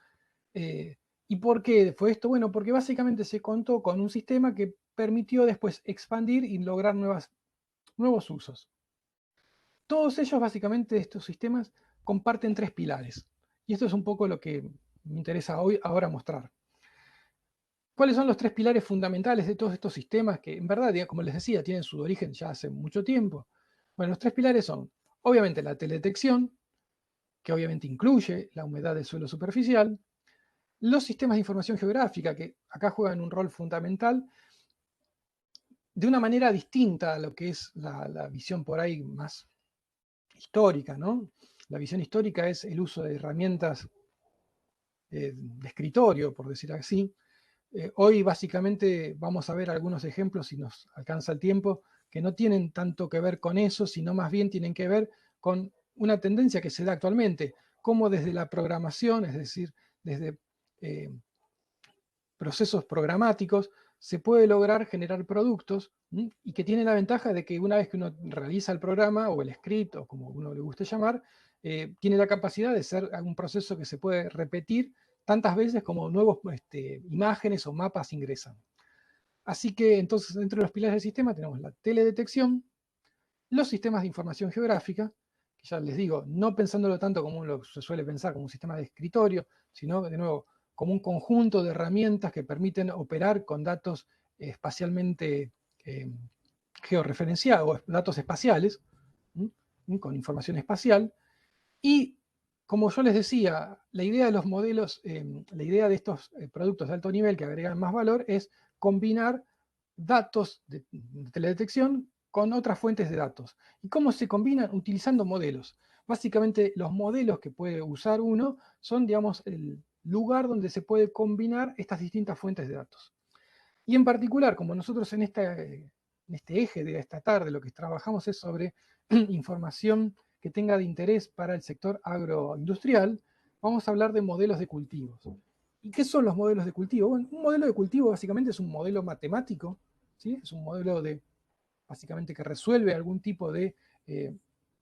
¿Y por qué fue esto? Bueno, porque básicamente se contó con un sistema que permitió después expandir y lograr nuevos usos. Todos ellos, básicamente, estos sistemas comparten tres pilares. Y esto es un poco lo que me interesa hoy, ahora mostrar. ¿Cuáles son los tres pilares fundamentales de todos estos sistemas que, en verdad, como les decía, tienen su origen ya hace mucho tiempo? Bueno, los tres pilares son, obviamente, la teledetección, que obviamente incluye la humedad del suelo superficial, los sistemas de información geográfica, que acá juegan un rol fundamental, de una manera distinta a lo que es la visión por ahí más histórica, ¿no? La visión histórica es el uso de herramientas de escritorio, por decir así. Hoy básicamente vamos a ver algunos ejemplos, si nos alcanza el tiempo, que no tienen tanto que ver con eso, sino más bien tienen que ver con una tendencia que se da actualmente, como desde la programación, es decir, desde procesos programáticos, se puede lograr generar productos y que tiene la ventaja de que una vez que uno realiza el programa o el script o como uno le guste llamar, tiene la capacidad de ser un proceso que se puede repetir tantas veces como nuevos imágenes o mapas ingresan. Así que entonces dentro de los pilares del sistema tenemos la teledetección, los sistemas de información geográfica, que ya les digo, no pensándolo tanto como lo se suele pensar como un sistema de escritorio, sino de nuevo como un conjunto de herramientas que permiten operar con datos espacialmente georreferenciados, datos espaciales, con información espacial. Y como yo les decía, la idea de los modelos, la idea de estos productos de alto nivel que agregan más valor es combinar datos de teledetección con otras fuentes de datos. ¿Y cómo se combinan? Utilizando modelos. Básicamente los modelos que puede usar uno son, digamos, el lugar donde se puede combinar estas distintas fuentes de datos. Y en particular, como nosotros en este eje de esta tarde lo que trabajamos es sobre información que tenga de interés para el sector agroindustrial, vamos a hablar de modelos de cultivos. ¿Y qué son los modelos de cultivo? Bueno, un modelo de cultivo básicamente es un modelo matemático, ¿sí? Es un modelo básicamente que resuelve algún tipo de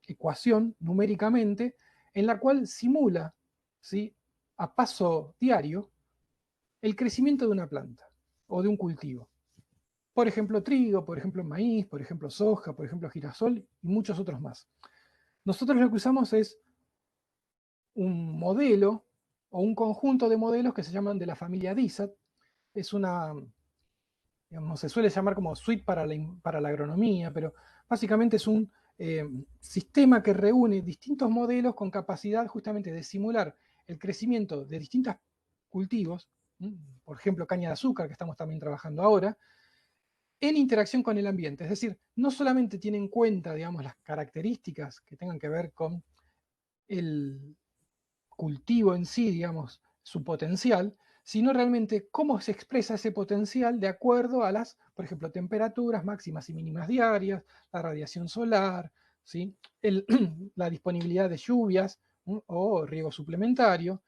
ecuación numéricamente en la cual simula, ¿sí?, a paso diario el crecimiento de una planta o de un cultivo. Por ejemplo, trigo, por ejemplo, maíz, por ejemplo, soja, por ejemplo, girasol y muchos otros más. Nosotros lo que usamos es un modelo o un conjunto de modelos que se llaman de la familia DISAT. Es una, digamos, se suele llamar como suite para la agronomía, pero básicamente es un sistema que reúne distintos modelos con capacidad justamente de simular el crecimiento de distintos cultivos, por ejemplo, caña de azúcar, que estamos también trabajando ahora, en interacción con el ambiente. Es decir, no solamente tiene en cuenta, digamos, las características que tengan que ver con el cultivo en sí, digamos, su potencial, sino realmente cómo se expresa ese potencial de acuerdo a las, por ejemplo, temperaturas máximas y mínimas diarias, la radiación solar, ¿sí?, la disponibilidad de lluvias o riego suplementario.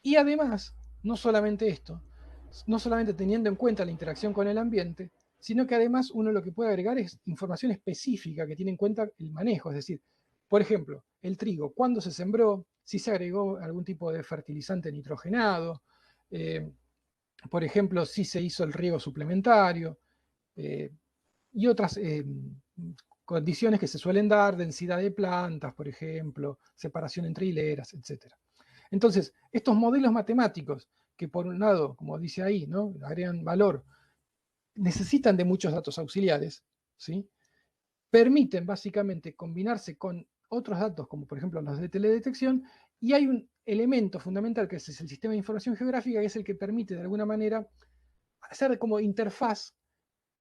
Y además, no solamente esto, no solamente teniendo en cuenta la interacción con el ambiente, sino que además uno lo que puede agregar es información específica que tiene en cuenta el manejo, es decir, por ejemplo, el trigo, cuándo se sembró, si se agregó algún tipo de fertilizante nitrogenado, eh, por ejemplo, si se hizo el riego suplementario eh, y otras condiciones que se suelen dar, densidad de plantas, por ejemplo, separación entre hileras, etc. Entonces, estos modelos matemáticos, que por un lado, como dice ahí, ¿no?, agregan valor, necesitan de muchos datos auxiliares, ¿sí?, permiten básicamente combinarse con otros datos, como por ejemplo los de teledetección, y hay un elemento fundamental que es el sistema de información geográfica, que es el que permite de alguna manera hacer como interfaz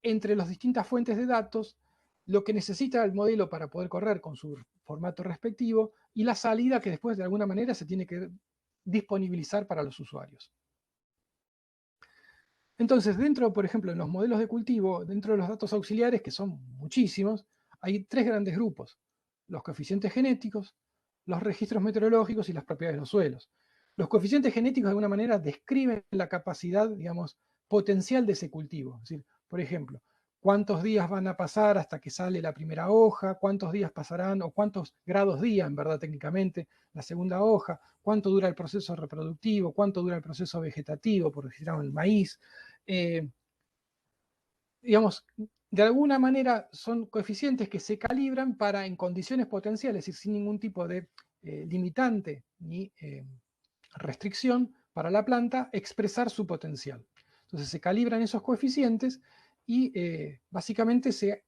entre las distintas fuentes de datos, lo que necesita el modelo para poder correr con su formato respectivo y la salida que después de alguna manera se tiene que disponibilizar para los usuarios. Entonces, dentro, por ejemplo, en los modelos de cultivo, dentro de los datos auxiliares, que son muchísimos, hay tres grandes grupos: los coeficientes genéticos, los registros meteorológicos y las propiedades de los suelos. Los coeficientes genéticos de alguna manera describen la capacidad, digamos, potencial de ese cultivo. Es decir, por ejemplo, cuántos días van a pasar hasta que sale la primera hoja, cuántos días pasarán, o cuántos grados día, en verdad, técnicamente, la segunda hoja, cuánto dura el proceso reproductivo, cuánto dura el proceso vegetativo, por decir algo, el maíz. Digamos, de alguna manera son coeficientes que se calibran para, en condiciones potenciales, es decir, sin ningún tipo de limitante ni restricción para la planta, expresar su potencial. Entonces se calibran esos coeficientes y básicamente se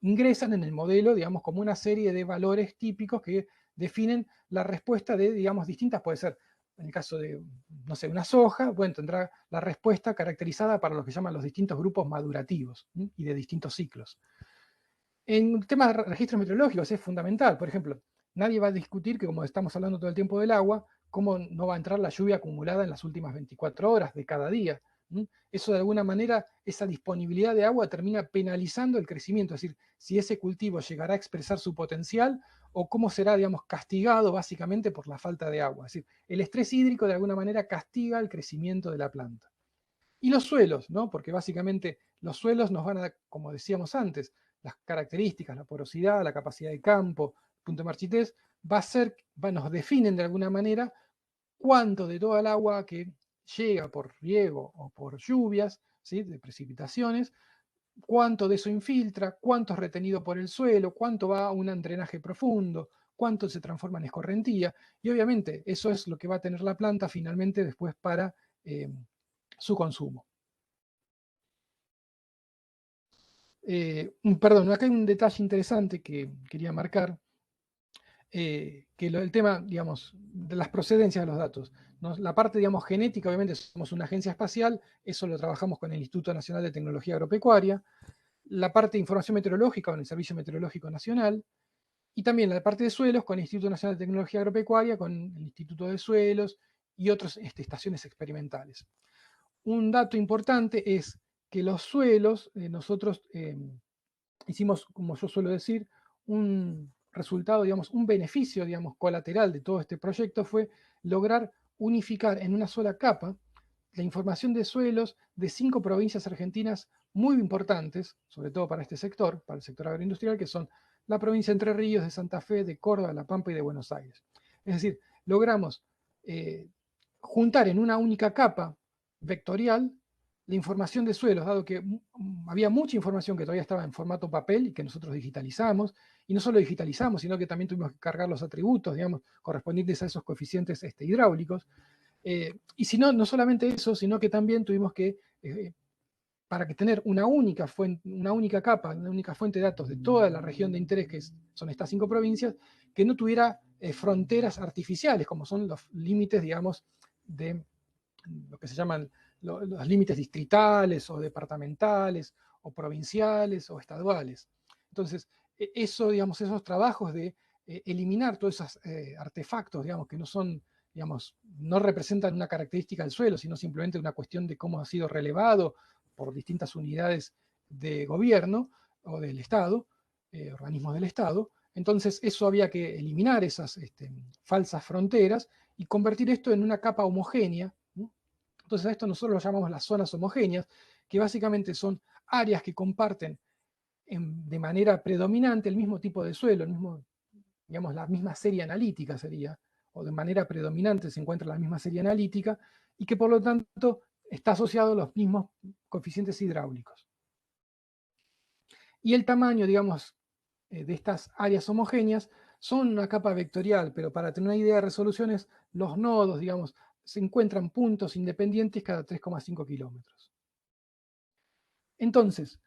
ingresan en el modelo, digamos, como una serie de valores típicos que definen la respuesta de, digamos, distintas, puede ser, en el caso de, no sé, una soja, bueno, tendrá la respuesta caracterizada para lo que llaman los distintos grupos madurativos y de distintos ciclos. En temas de registros meteorológicos es fundamental, por ejemplo, nadie va a discutir que, como estamos hablando todo el tiempo del agua, cómo no va a entrar la lluvia acumulada en las últimas 24 horas de cada día. Eso, de alguna manera, esa disponibilidad de agua termina penalizando el crecimiento, es decir, si ese cultivo llegará a expresar su potencial o cómo será, digamos, castigado básicamente por la falta de agua. Es decir, el estrés hídrico de alguna manera castiga el crecimiento de la planta. Y los suelos, ¿no? Porque básicamente los suelos nos van a, como decíamos antes, las características, la porosidad, la capacidad de campo, punto de marchitez, nos definen de alguna manera cuánto de toda el agua que llega por riego o por lluvias, ¿sí? De precipitaciones, cuánto de eso infiltra, cuánto es retenido por el suelo, cuánto va a un drenaje profundo, cuánto se transforma en escorrentía, y obviamente eso es lo que va a tener la planta finalmente después para su consumo. Perdón, acá hay un detalle interesante que quería marcar, que el tema, digamos, de las procedencias de los datos. ¿No? La parte, digamos, genética, obviamente somos una agencia espacial, eso lo trabajamos con el Instituto Nacional de Tecnología Agropecuaria, la parte de información meteorológica con el Servicio Meteorológico Nacional, y también la parte de suelos con el Instituto Nacional de Tecnología Agropecuaria, con el Instituto de Suelos y otras estaciones experimentales. Un dato importante es que los suelos, nosotros hicimos, como yo suelo decir, un resultado, digamos, un beneficio, digamos, colateral de todo este proyecto fue lograr unificar en una sola capa la información de suelos de 5 provincias argentinas muy importantes, sobre todo para este sector, para el sector agroindustrial, que son la provincia de Entre Ríos, de Santa Fe, de Córdoba, La Pampa y de Buenos Aires. Es decir, logramos juntar en una única capa vectorial la información de suelos, dado que había mucha información que todavía estaba en formato papel y que nosotros digitalizamos, y no solo digitalizamos, sino que también tuvimos que cargar los atributos, digamos, correspondientes a esos coeficientes hidráulicos. Y si no, no solamente eso, sino que también tuvimos que, para que tener una única fuente, una única capa, una única fuente de datos de toda la región de interés, que son estas 5 provincias, que no tuviera fronteras artificiales, como son los límites, digamos, de lo que se llaman los límites distritales o departamentales o provinciales o estaduales. Entonces, eso, digamos, esos trabajos de eliminar todos esos artefactos, digamos, que no son, digamos, no representan una característica del suelo, sino simplemente una cuestión de cómo ha sido relevado por distintas unidades de gobierno o del Estado, organismos del Estado. Entonces, eso había que eliminar esas falsas fronteras y convertir esto en una capa homogénea. Entonces a esto nosotros lo llamamos las zonas homogéneas, que básicamente son áreas que comparten de manera predominante el mismo tipo de suelo, el mismo, digamos, la misma serie analítica sería, o de manera predominante se encuentra la misma serie analítica, y que por lo tanto está asociado a los mismos coeficientes hidráulicos. Y el tamaño, digamos, de estas áreas homogéneas son una capa vectorial, pero para tener una idea de resoluciones, los nodos, digamos, se encuentran puntos independientes cada 3,5 kilómetros. Entonces,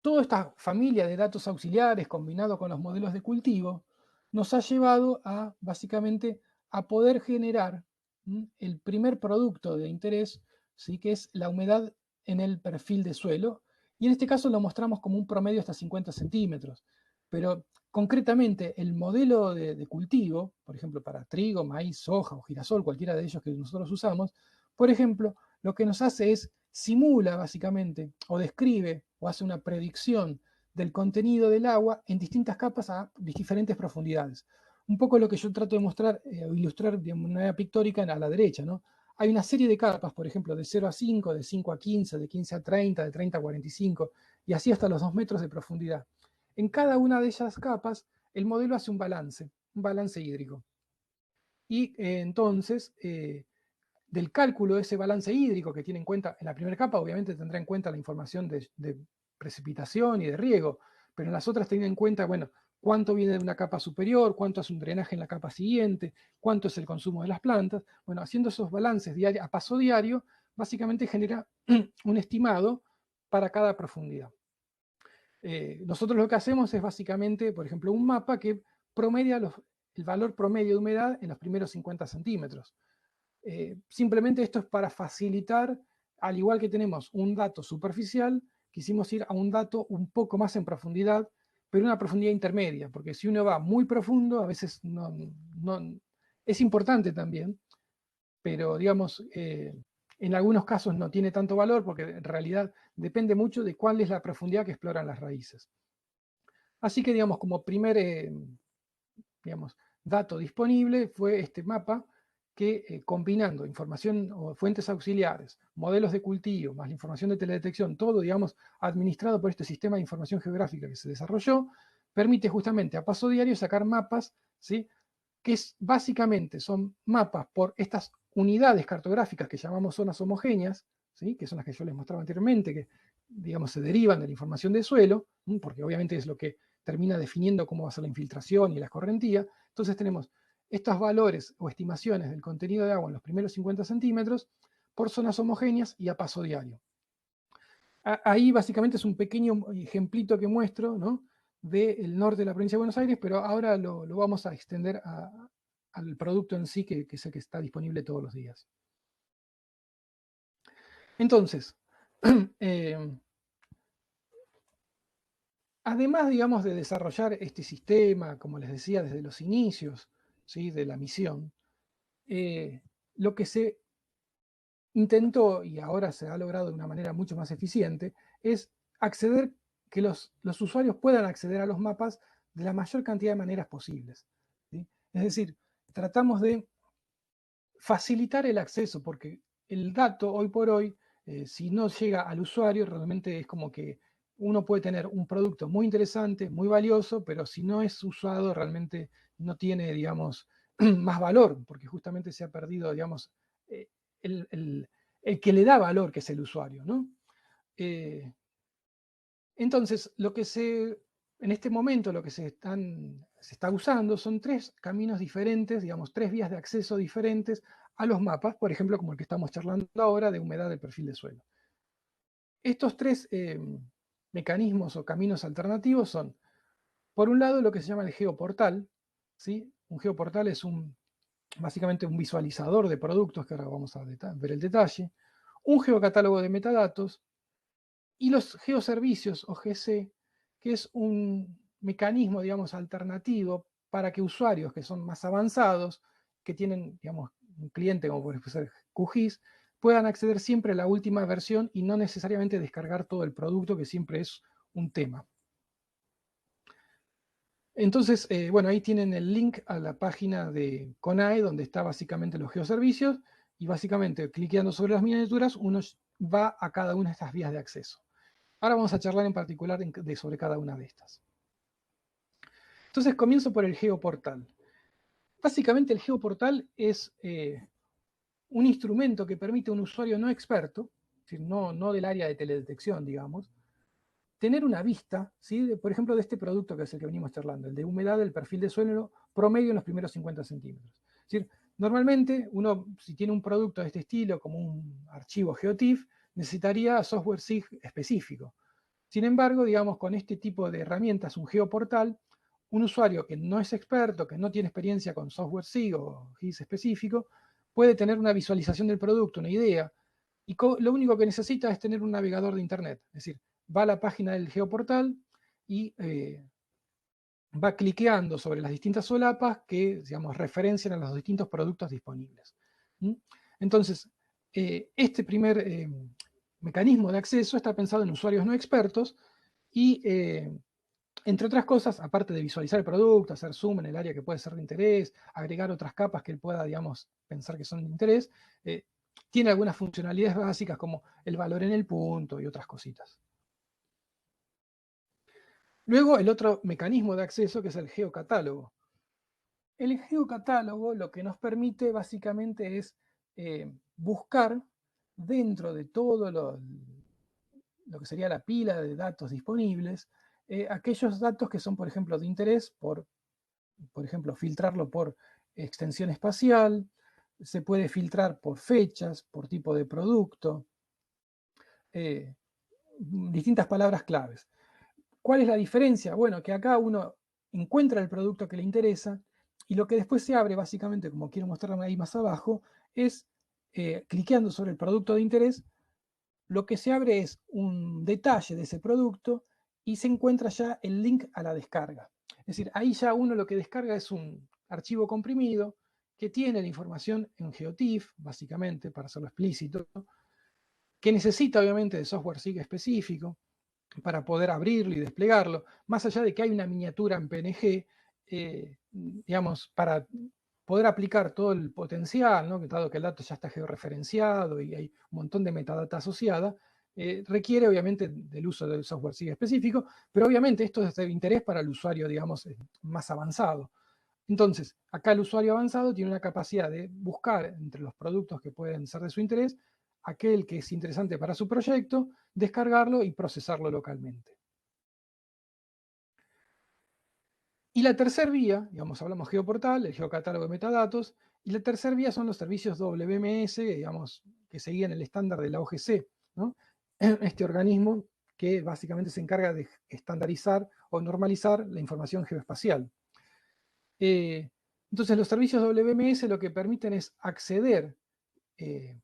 toda esta familia de datos auxiliares combinado con los modelos de cultivo nos ha llevado a, básicamente, a poder generar el primer producto de interés, ¿sí? Que es la humedad en el perfil de suelo, y en este caso lo mostramos como un promedio hasta 50 centímetros, pero concretamente el modelo de cultivo, por ejemplo para trigo, maíz, soja o girasol, cualquiera de ellos que nosotros usamos, por ejemplo, lo que nos hace es simula básicamente o describe o hace una predicción del contenido del agua en distintas capas a diferentes profundidades. Un poco lo que yo trato de mostrar o ilustrar de manera pictórica a la derecha, ¿no? hay una serie de capas, por ejemplo, de 0 a 5, de 5 a 15, de 15 a 30, de 30 a 45, y así hasta los 2 metros de profundidad. En cada una de esas capas, el modelo hace un balance hídrico. Y entonces, del cálculo de ese balance hídrico que tiene en cuenta, en la primera capa obviamente tendrá en cuenta la información de precipitación y de riego, pero en las otras tiene en cuenta, bueno, cuánto viene de una capa superior, cuánto es un drenaje en la capa siguiente, cuánto es el consumo de las plantas. Bueno, haciendo esos balances a paso diario, básicamente genera un estimado para cada profundidad. Nosotros lo que hacemos es básicamente, por ejemplo, un mapa que promedia el valor promedio de humedad en los primeros 50 centímetros. Simplemente esto es para facilitar, al igual que tenemos un dato superficial, quisimos ir a un dato un poco más en profundidad, pero una profundidad intermedia, porque si uno va muy profundo, a veces es importante también, pero digamos, en algunos casos no tiene tanto valor, porque en realidad depende mucho de cuál es la profundidad que exploran las raíces. Así que, digamos, como primer dato disponible fue este mapa que combinando información o fuentes auxiliares, modelos de cultivo, más la información de teledetección, todo, digamos, administrado por este sistema de información geográfica que se desarrolló, permite justamente a paso diario sacar mapas, ¿sí? Que básicamente son mapas por estas unidades cartográficas que llamamos zonas homogéneas, ¿sí? Que son las que yo les mostraba anteriormente, que, digamos, se derivan de la información de suelo, porque obviamente es lo que termina definiendo cómo va a ser la infiltración y la escorrentía. Entonces tenemos estos valores o estimaciones del contenido de agua en los primeros 50 centímetros por zonas homogéneas y a paso diario. Ahí básicamente es un pequeño ejemplito que muestro, ¿no? Del norte de la provincia de Buenos Aires, pero ahora lo vamos a extender al producto en sí, que es el que está disponible todos los días. Entonces, además, digamos, de desarrollar este sistema, como les decía, desde los inicios, ¿sí? De la misión, lo que se intentó, y ahora se ha logrado de una manera mucho más eficiente, es acceder, que los usuarios puedan acceder a los mapas de la mayor cantidad de maneras posibles, ¿sí? Es decir, tratamos de facilitar el acceso, porque el dato hoy por hoy, si no llega al usuario, realmente es como que uno puede tener un producto muy interesante, muy valioso, pero si no es usado, realmente no tiene, digamos, más valor, porque justamente se ha perdido, digamos, eh, el que le da valor, que es el usuario, ¿no? Entonces, en este momento lo que se está usando son 3 caminos diferentes, digamos, 3 vías de acceso diferentes a los mapas, por ejemplo, como el que estamos charlando ahora de humedad del perfil de suelo. Estos 3 mecanismos o caminos alternativos son, por un lado, lo que se llama el geoportal, ¿sí? Un geoportal es básicamente un visualizador de productos, que ahora vamos a ver el detalle, un geocatálogo de metadatos, y los geoservicios o GC, que es un mecanismo, digamos, alternativo para que usuarios que son más avanzados, que tienen, digamos, un cliente como puede ser QGIS, puedan acceder siempre a la última versión y no necesariamente descargar todo el producto, que siempre es un tema. Entonces, bueno, ahí tienen el link a la página de CONAE, donde está básicamente los geoservicios, y básicamente cliqueando sobre las miniaturas, uno va a cada una de estas vías de acceso. Ahora vamos a charlar en particular sobre cada una de estas. Entonces comienzo por el geoportal. Básicamente el geoportal es un instrumento que permite a un usuario no experto, es decir, no del área de teledetección, digamos, tener una vista, ¿sí? Por ejemplo, de este producto que es el que venimos charlando, el de humedad del perfil de suelo promedio en los primeros 50 centímetros. Es decir, normalmente uno, si tiene un producto de este estilo, como un archivo GeoTIFF, necesitaría software SIG específico. Sin embargo, digamos, con este tipo de herramientas, un geoportal, un usuario que no es experto, que no tiene experiencia con software SIG o GIS específico, puede tener una visualización del producto, una idea, y lo único que necesita es tener un navegador de Internet. Es decir, va a la página del geoportal y va cliqueando sobre las distintas solapas que, digamos, referencian a los distintos productos disponibles. Entonces, este primer mecanismo de acceso está pensado en usuarios no expertos y, entre otras cosas, aparte de visualizar el producto, hacer zoom en el área que puede ser de interés, agregar otras capas que él pueda, digamos, pensar que son de interés, tiene algunas funcionalidades básicas como el valor en el punto y otras cositas. Luego el otro mecanismo de acceso, que es el geocatálogo. El geocatálogo lo que nos permite básicamente es buscar dentro de todo lo que sería la pila de datos disponibles, aquellos datos que son, por ejemplo, de interés, por ejemplo, filtrarlo por extensión espacial, se puede filtrar por fechas, por tipo de producto, distintas palabras claves. ¿Cuál es la diferencia? Bueno, que acá uno encuentra el producto que le interesa y lo que después se abre, básicamente, como quiero mostrarme ahí más abajo, es cliqueando sobre el producto de interés, lo que se abre es un detalle de ese producto y se encuentra ya el link a la descarga. Es decir, ahí ya uno lo que descarga es un archivo comprimido que tiene la información en GeoTIFF, básicamente, para hacerlo explícito, que necesita obviamente de software SIG específico para poder abrirlo y desplegarlo, más allá de que hay una miniatura en PNG, digamos, para poder aplicar todo el potencial, ¿no? Dado que el dato ya está georreferenciado y hay un montón de metadata asociada, requiere obviamente del uso del software SIG específico, pero obviamente esto es de interés para el usuario, digamos, más avanzado. Entonces, acá el usuario avanzado tiene una capacidad de buscar entre los productos que pueden ser de su interés aquel que es interesante para su proyecto, descargarlo y procesarlo localmente. Y la tercera vía, digamos, hablamos geoportal, el geocatálogo de metadatos, y la tercera vía son los servicios WMS, digamos, que seguían el estándar de la OGC, ¿no? Este organismo que básicamente se encarga de estandarizar o normalizar la información geoespacial. Entonces, los servicios WMS lo que permiten es acceder en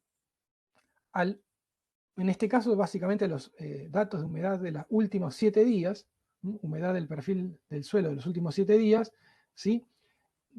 este caso, básicamente los datos de humedad de los últimos 7 días, humedad del perfil del suelo de los últimos 7 días, ¿sí?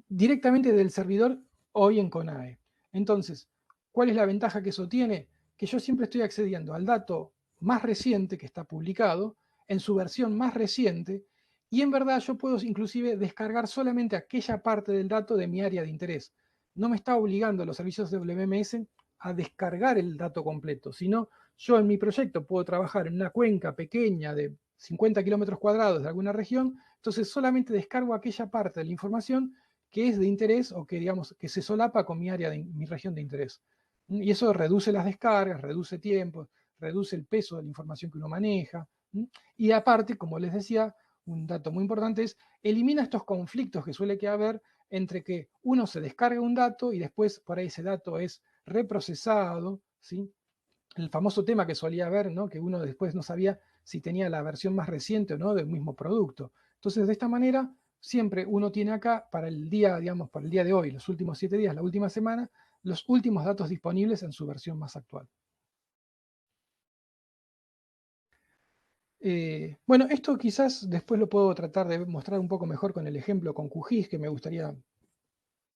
Directamente del servidor hoy en CONAE. Entonces, ¿cuál es la ventaja que eso tiene? Que yo siempre estoy accediendo al dato más reciente que está publicado, en su versión más reciente, y en verdad yo puedo inclusive descargar solamente aquella parte del dato de mi área de interés. No me está obligando los servicios de WMS a descargar el dato completo, sino yo en mi proyecto puedo trabajar en una cuenca pequeña de 50 kilómetros cuadrados de alguna región, entonces solamente descargo aquella parte de la información que es de interés o que, digamos, que se solapa con mi área de mi región de interés. Y eso reduce las descargas, reduce tiempo, reduce el peso de la información que uno maneja. Y aparte, como les decía, un dato muy importante es, elimina estos conflictos que suele que haber entre que uno se descarga un dato y después por ahí ese dato es reprocesado, ¿sí? El famoso tema que solía haber, ¿no? Que uno después no sabía si tenía la versión más reciente o no del mismo producto. Entonces, de esta manera, siempre uno tiene acá para el día, digamos, para el día de hoy, los últimos 7 días, la última semana, los últimos datos disponibles en su versión más actual. Bueno, esto quizás después lo puedo tratar de mostrar un poco mejor con el ejemplo con QGIS, que me gustaría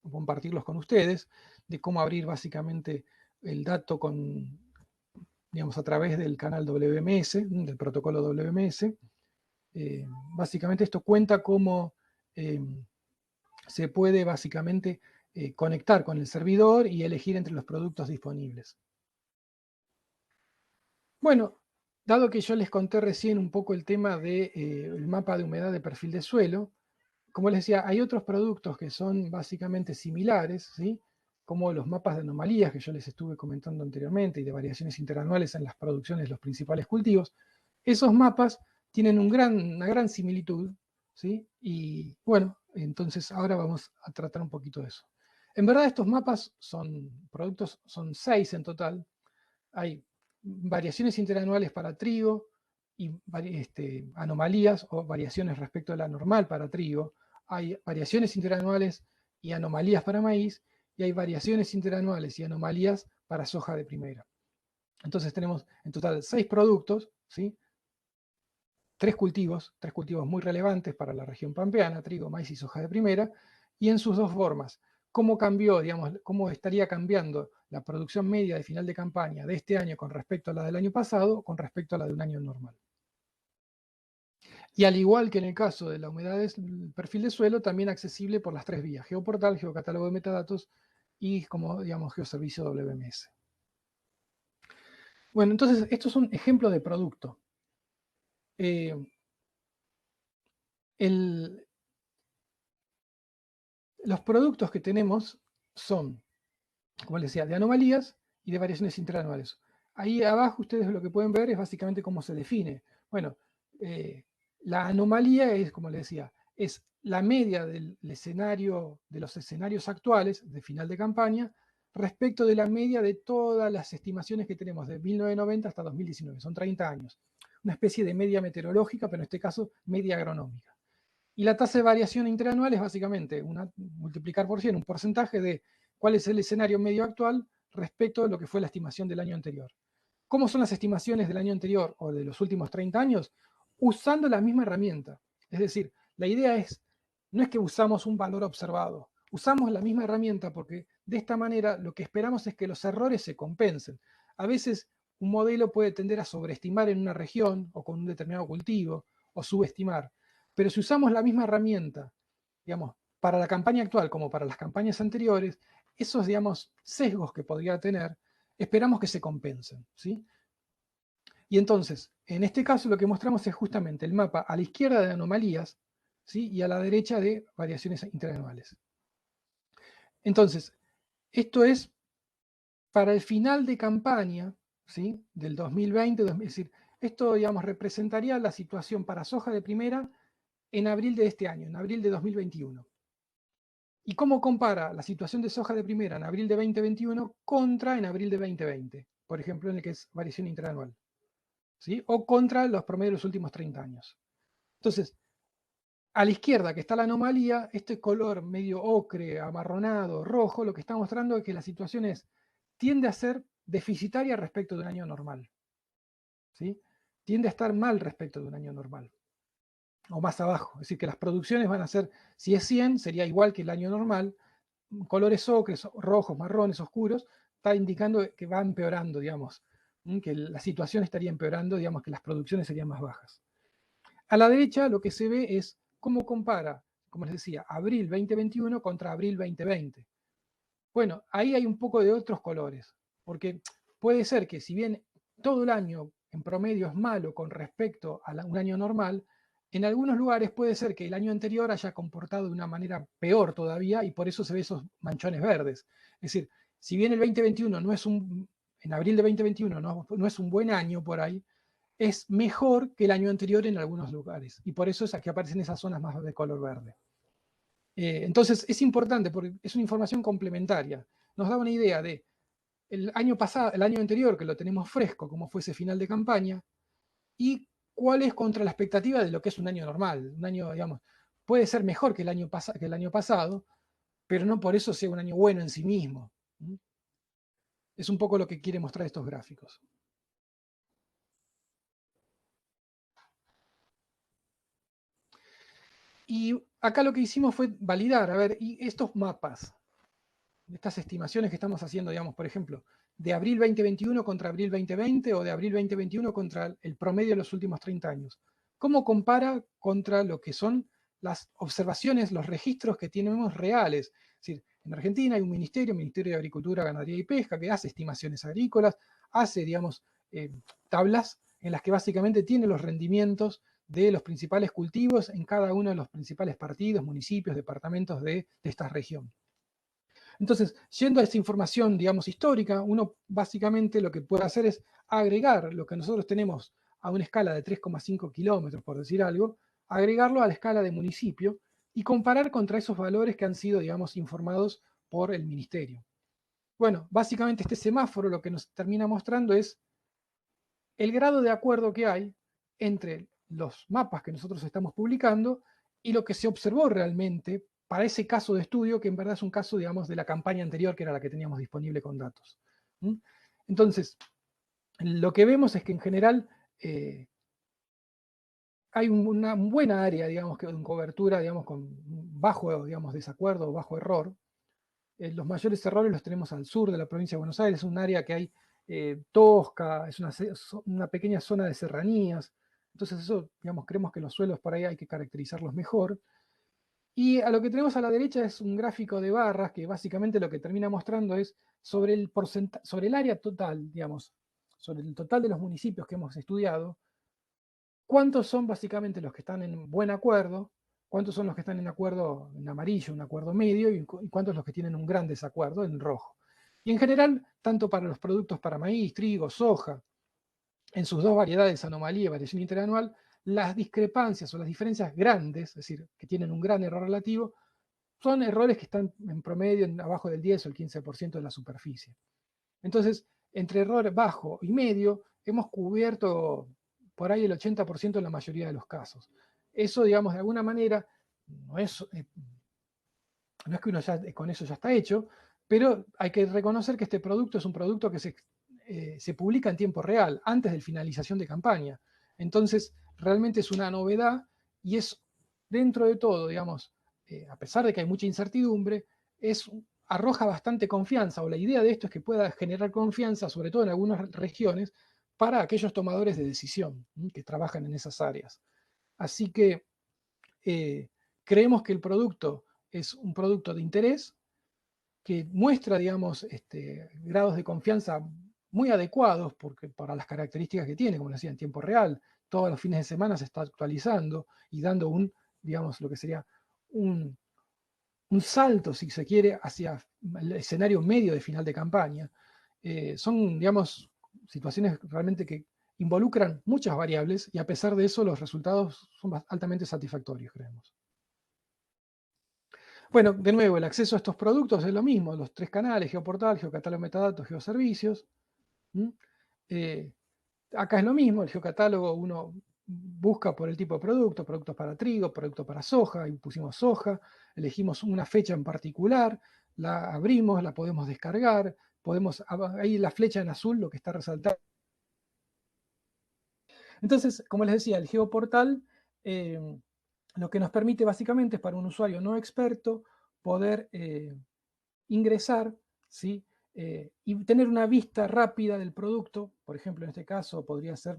compartirlos con ustedes, de cómo abrir básicamente el dato con, digamos, a través del canal WMS, del protocolo WMS. Básicamente esto cuenta cómo se puede básicamente conectar con el servidor y elegir entre los productos disponibles. Bueno, dado que yo les conté recién un poco el tema del mapa de humedad de perfil de suelo, como les decía, hay otros productos que son básicamente similares, ¿sí? Como los mapas de anomalías que yo les estuve comentando anteriormente y de variaciones interanuales en las producciones de los principales cultivos. Esos mapas tienen una gran similitud, ¿sí? Y bueno, entonces ahora vamos a tratar un poquito de eso. En verdad estos mapas son productos, son 6 en total. Hay variaciones interanuales para trigo y anomalías o variaciones respecto a la normal para trigo. Hay variaciones interanuales y anomalías para maíz y hay variaciones interanuales y anomalías para soja de primera. Entonces tenemos en total 6 productos, ¿sí? 3 cultivos muy relevantes para la región pampeana, trigo, maíz y soja de primera, y en sus dos formas. ¿Cómo cambió, digamos, cómo estaría cambiando la producción media de final de campaña de este año con respecto a la del año pasado, con respecto a la de un año normal? Y al igual que en el caso de la humedad del perfil de suelo, también accesible por las 3 vías, geoportal, geocatálogo de metadatos y como, digamos, geoservicio WMS. Bueno, entonces, estos son ejemplos de producto. Los productos que tenemos son, como les decía, de anomalías y de variaciones interanuales. Ahí abajo ustedes lo que pueden ver es básicamente cómo se define. Bueno, la anomalía es, como les decía, es la media del escenario, de los escenarios actuales de final de campaña respecto de la media de todas las estimaciones que tenemos de 1990 hasta 2019. Son 30 años. Una especie de media meteorológica, pero en este caso media agronómica. Y la tasa de variación interanual es básicamente multiplicar por 100 un porcentaje de cuál es el escenario medio actual respecto de lo que fue la estimación del año anterior. ¿Cómo son las estimaciones del año anterior o de los últimos 30 años? Usando la misma herramienta. Es decir, la idea es, no es que usamos un valor observado, usamos la misma herramienta porque de esta manera lo que esperamos es que los errores se compensen. A veces un modelo puede tender a sobreestimar en una región o con un determinado cultivo o subestimar. Pero si usamos la misma herramienta, digamos, para la campaña actual como para las campañas anteriores, esos, digamos, sesgos que podría tener, esperamos que se compensen, ¿sí? Y entonces, en este caso lo que mostramos es justamente el mapa a la izquierda de anomalías, ¿sí? Y a la derecha de variaciones interanuales. Entonces, esto es para el final de campaña, ¿sí? Del 2020, es decir, esto, digamos, representaría la situación para soja de primera en abril de este año, en abril de 2021. ¿Y cómo compara la situación de soja de primera en abril de 2021 contra en abril de 2020? Por ejemplo, en el que es variación interanual. ¿Sí? O contra los promedios de los últimos 30 años. Entonces, a la izquierda que está la anomalía, este color medio ocre, amarronado, rojo, lo que está mostrando es que la situación tiende a ser deficitaria respecto de un año normal. ¿Sí? Tiende a estar mal respecto de un año normal. O más abajo. Es decir, que las producciones van a ser, si es 100, sería igual que el año normal. Colores ocres, rojos, marrones, oscuros, está indicando que va empeorando, digamos, que la situación estaría empeorando, digamos, que las producciones serían más bajas. A la derecha lo que se ve es cómo compara, como les decía, abril 2021 contra abril 2020. Bueno, ahí hay un poco de otros colores, porque puede ser que si bien todo el año en promedio es malo con respecto a un año normal, en algunos lugares puede ser que el año anterior haya comportado de una manera peor todavía y por eso se ve esos manchones verdes. Es decir, si bien el 2021 no es en abril de 2021 no es un buen año por ahí, es mejor que el año anterior en algunos lugares y por eso es que aparecen esas zonas más de color verde. Entonces es importante porque es una información complementaria. Nos da una idea de el año pasado, el año anterior, que lo tenemos fresco, como fue ese final de campaña, y cuál es contra la expectativa de lo que es un año normal. Un año, digamos, puede ser mejor que el año pasado, pero no por eso sea un año bueno en sí mismo. Es un poco lo que quiere mostrar estos gráficos. Y acá lo que hicimos fue validar, a ver, y estos mapas, estas estimaciones que estamos haciendo, digamos, por ejemplo, de abril 2021 contra abril 2020 o de abril 2021 contra el promedio de los últimos 30 años. ¿Cómo compara contra lo que son las observaciones, los registros que tenemos reales? Es decir, en Argentina hay un ministerio, el Ministerio de Agricultura, Ganadería y Pesca, que hace estimaciones agrícolas, hace, digamos, tablas en las que básicamente tiene los rendimientos de los principales cultivos en cada uno de los principales partidos, municipios, departamentos de esta región. Entonces, yendo a esa información, digamos, histórica, uno básicamente lo que puede hacer es agregar lo que nosotros tenemos a una escala de 3,5 kilómetros, por decir algo, agregarlo a la escala de municipio y comparar contra esos valores que han sido, digamos, informados por el ministerio. Bueno, básicamente este semáforo lo que nos termina mostrando es el grado de acuerdo que hay entre los mapas que nosotros estamos publicando y lo que se observó realmente para ese caso de estudio, que en verdad es un caso, digamos, de la campaña anterior, que era la que teníamos disponible con datos. Entonces, lo que vemos es que en general hay una buena área, digamos, en cobertura, digamos, con bajo, digamos, desacuerdo, bajo error. Los mayores errores los tenemos al sur de la provincia de Buenos Aires, es un área que hay tosca, es una pequeña zona de serranías, entonces eso, digamos, creemos que los suelos por ahí hay que caracterizarlos mejor. Y a lo que tenemos a la derecha es un gráfico de barras que básicamente lo que termina mostrando es sobre el área total, digamos, sobre el total de los municipios que hemos estudiado, cuántos son básicamente los que están en buen acuerdo, cuántos son los que están en acuerdo en amarillo, un acuerdo medio, y cuántos los que tienen un gran desacuerdo en rojo. Y en general, tanto para los productos para maíz, trigo, soja, en sus dos variedades, anomalía y variación interanual, las discrepancias o las diferencias grandes, es decir, que tienen un gran error relativo, son errores que están en promedio en abajo del 10 o el 15% de la superficie. Entonces, entre error bajo y medio, hemos cubierto por ahí el 80% en la mayoría de los casos. Eso, digamos, de alguna manera, no es que uno ya con eso ya está hecho, pero hay que reconocer que este producto es un producto que se publica en tiempo real, antes de finalización de campaña. Entonces, realmente es una novedad y es, dentro de todo, digamos, a pesar de que hay mucha incertidumbre, arroja bastante confianza, o la idea de esto es que pueda generar confianza, sobre todo en algunas regiones, para aquellos tomadores de decisión que trabajan en esas áreas. Así que creemos que el producto es un producto de interés, que muestra, digamos, grados de confianza muy adecuados para las características que tiene, como decía, en tiempo real. Todos los fines de semana se está actualizando y dando digamos, lo que sería un salto, si se quiere, hacia el escenario medio de final de campaña. Son, digamos, situaciones realmente que involucran muchas variables y a pesar de eso los resultados son altamente satisfactorios, creemos. Bueno, de nuevo, el acceso a estos productos es lo mismo, los tres canales, Geoportal, Geocatálogo Metadatos, Geoservicios. Acá es lo mismo, el geocatálogo uno busca por el tipo de producto, productos para trigo, productos para soja, y pusimos soja, elegimos una fecha en particular, la abrimos, la podemos descargar, ahí la flecha en azul, lo que está resaltando. Entonces, como les decía, el geoportal lo que nos permite básicamente es para un usuario no experto poder ingresar, ¿sí? Y tener una vista rápida del producto. Por ejemplo, en este caso podría ser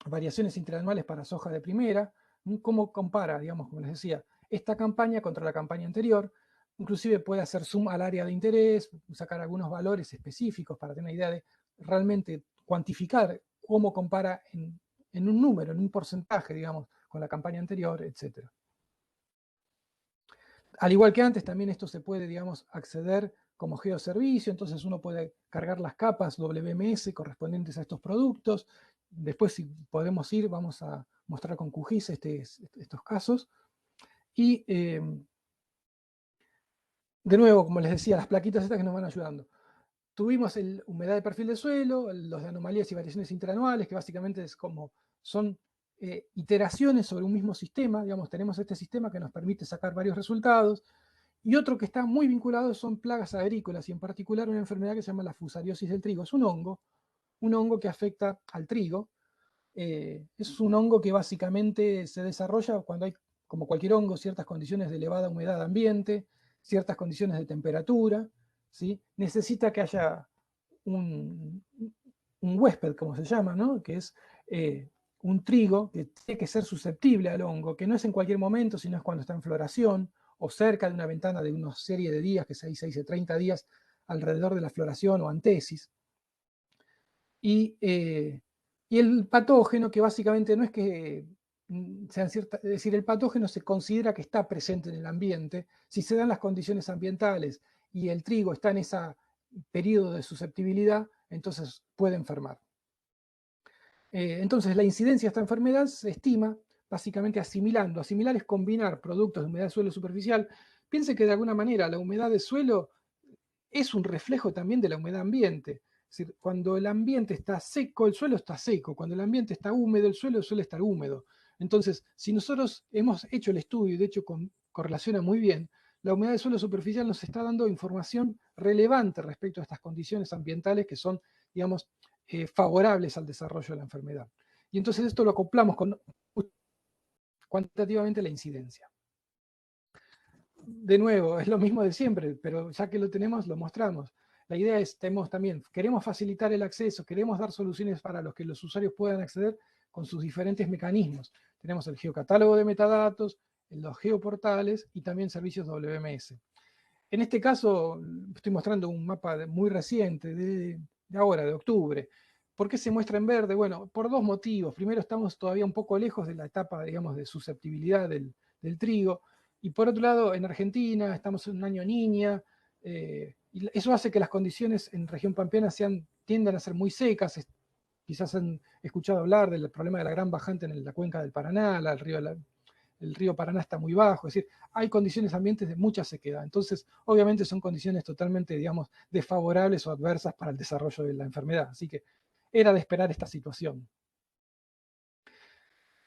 variaciones interanuales para soja de primera, cómo compara, digamos, como les decía, esta campaña contra la campaña anterior. Inclusive puede hacer zoom al área de interés, sacar algunos valores específicos para tener una idea de realmente cuantificar cómo compara en un número, en un porcentaje, digamos, con la campaña anterior, etc. Al igual que antes, también esto se puede, digamos, acceder como geoservicio, entonces uno puede cargar las capas WMS correspondientes a estos productos. Después, si podemos ir, vamos a mostrar con QGIS estos casos. Y, de nuevo, como les decía, las plaquitas estas que nos van ayudando. Tuvimos humedad de perfil de suelo, los de anomalías y variaciones interanuales, que básicamente son iteraciones sobre un mismo sistema. Digamos, tenemos este sistema que nos permite sacar varios resultados. Y otro que está muy vinculado son plagas agrícolas, y en particular una enfermedad que se llama la fusariosis del trigo. Es un hongo que afecta al trigo. Es un hongo que básicamente se desarrolla cuando hay, como cualquier hongo, ciertas condiciones de elevada humedad ambiente, ciertas condiciones de temperatura, ¿sí? Necesita que haya un huésped, como se llama, ¿no? Que es un trigo que tiene que ser susceptible al hongo, que no es en cualquier momento, sino es cuando está en floración o cerca de una ventana de una serie de días, que se dice 30 días alrededor de la floración o antesis. Y el patógeno, que básicamente no es que sean ciertas, es decir, el patógeno se considera que está presente en el ambiente. Si se dan las condiciones ambientales y el trigo está en ese periodo de susceptibilidad, entonces puede enfermar. Entonces la incidencia de esta enfermedad se estima básicamente asimilando. Asimilar es combinar productos de humedad de suelo superficial. Piense que de alguna manera la humedad de suelo es un reflejo también de la humedad ambiente. Es decir, cuando el ambiente está seco, el suelo está seco. Cuando el ambiente está húmedo, el suelo suele estar húmedo. Entonces, si nosotros hemos hecho el estudio, y de hecho correlaciona muy bien, la humedad de suelo superficial nos está dando información relevante respecto a estas condiciones ambientales que son, digamos, favorables al desarrollo de la enfermedad. Y entonces esto lo acoplamos con cuantitativamente la incidencia. De nuevo, es lo mismo de siempre, pero ya que lo tenemos, lo mostramos. La idea es, queremos facilitar el acceso, queremos dar soluciones para los que los usuarios puedan acceder con sus diferentes mecanismos. Tenemos el geocatálogo de metadatos, los geoportales y también servicios WMS. En este caso, estoy mostrando un mapa muy reciente, de ahora, de octubre. ¿Por qué se muestra en verde? Bueno, por dos motivos. Primero, estamos todavía un poco lejos de la etapa, digamos, de susceptibilidad del trigo. Y por otro lado, en Argentina estamos en un año niña, y eso hace que las condiciones en región pampeana tiendan a ser muy secas. Quizás han escuchado hablar del problema de la gran bajante en la cuenca del Paraná, el río Paraná está muy bajo, es decir, hay condiciones ambientes de mucha sequedad. Entonces, obviamente son condiciones totalmente, digamos, desfavorables o adversas para el desarrollo de la enfermedad. Así que era de esperar esta situación.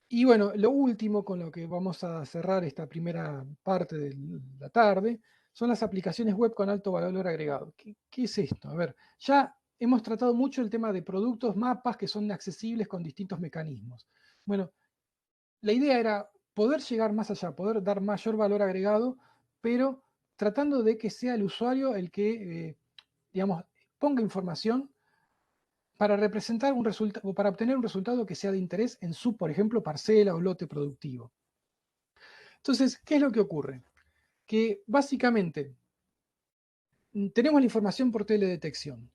Y bueno, lo último con lo que vamos a cerrar esta primera parte de la tarde son las aplicaciones web con alto valor agregado. ¿Qué es esto? A ver, ya hemos tratado mucho el tema de productos, mapas que son accesibles con distintos mecanismos. Bueno, la idea era poder llegar más allá, poder dar mayor valor agregado, pero tratando de que sea el usuario el que, digamos, ponga información para representar un resultado, para obtener un resultado que sea de interés en su, por ejemplo, parcela o lote productivo. Entonces, ¿qué es lo que ocurre? Que básicamente tenemos la información por teledetección.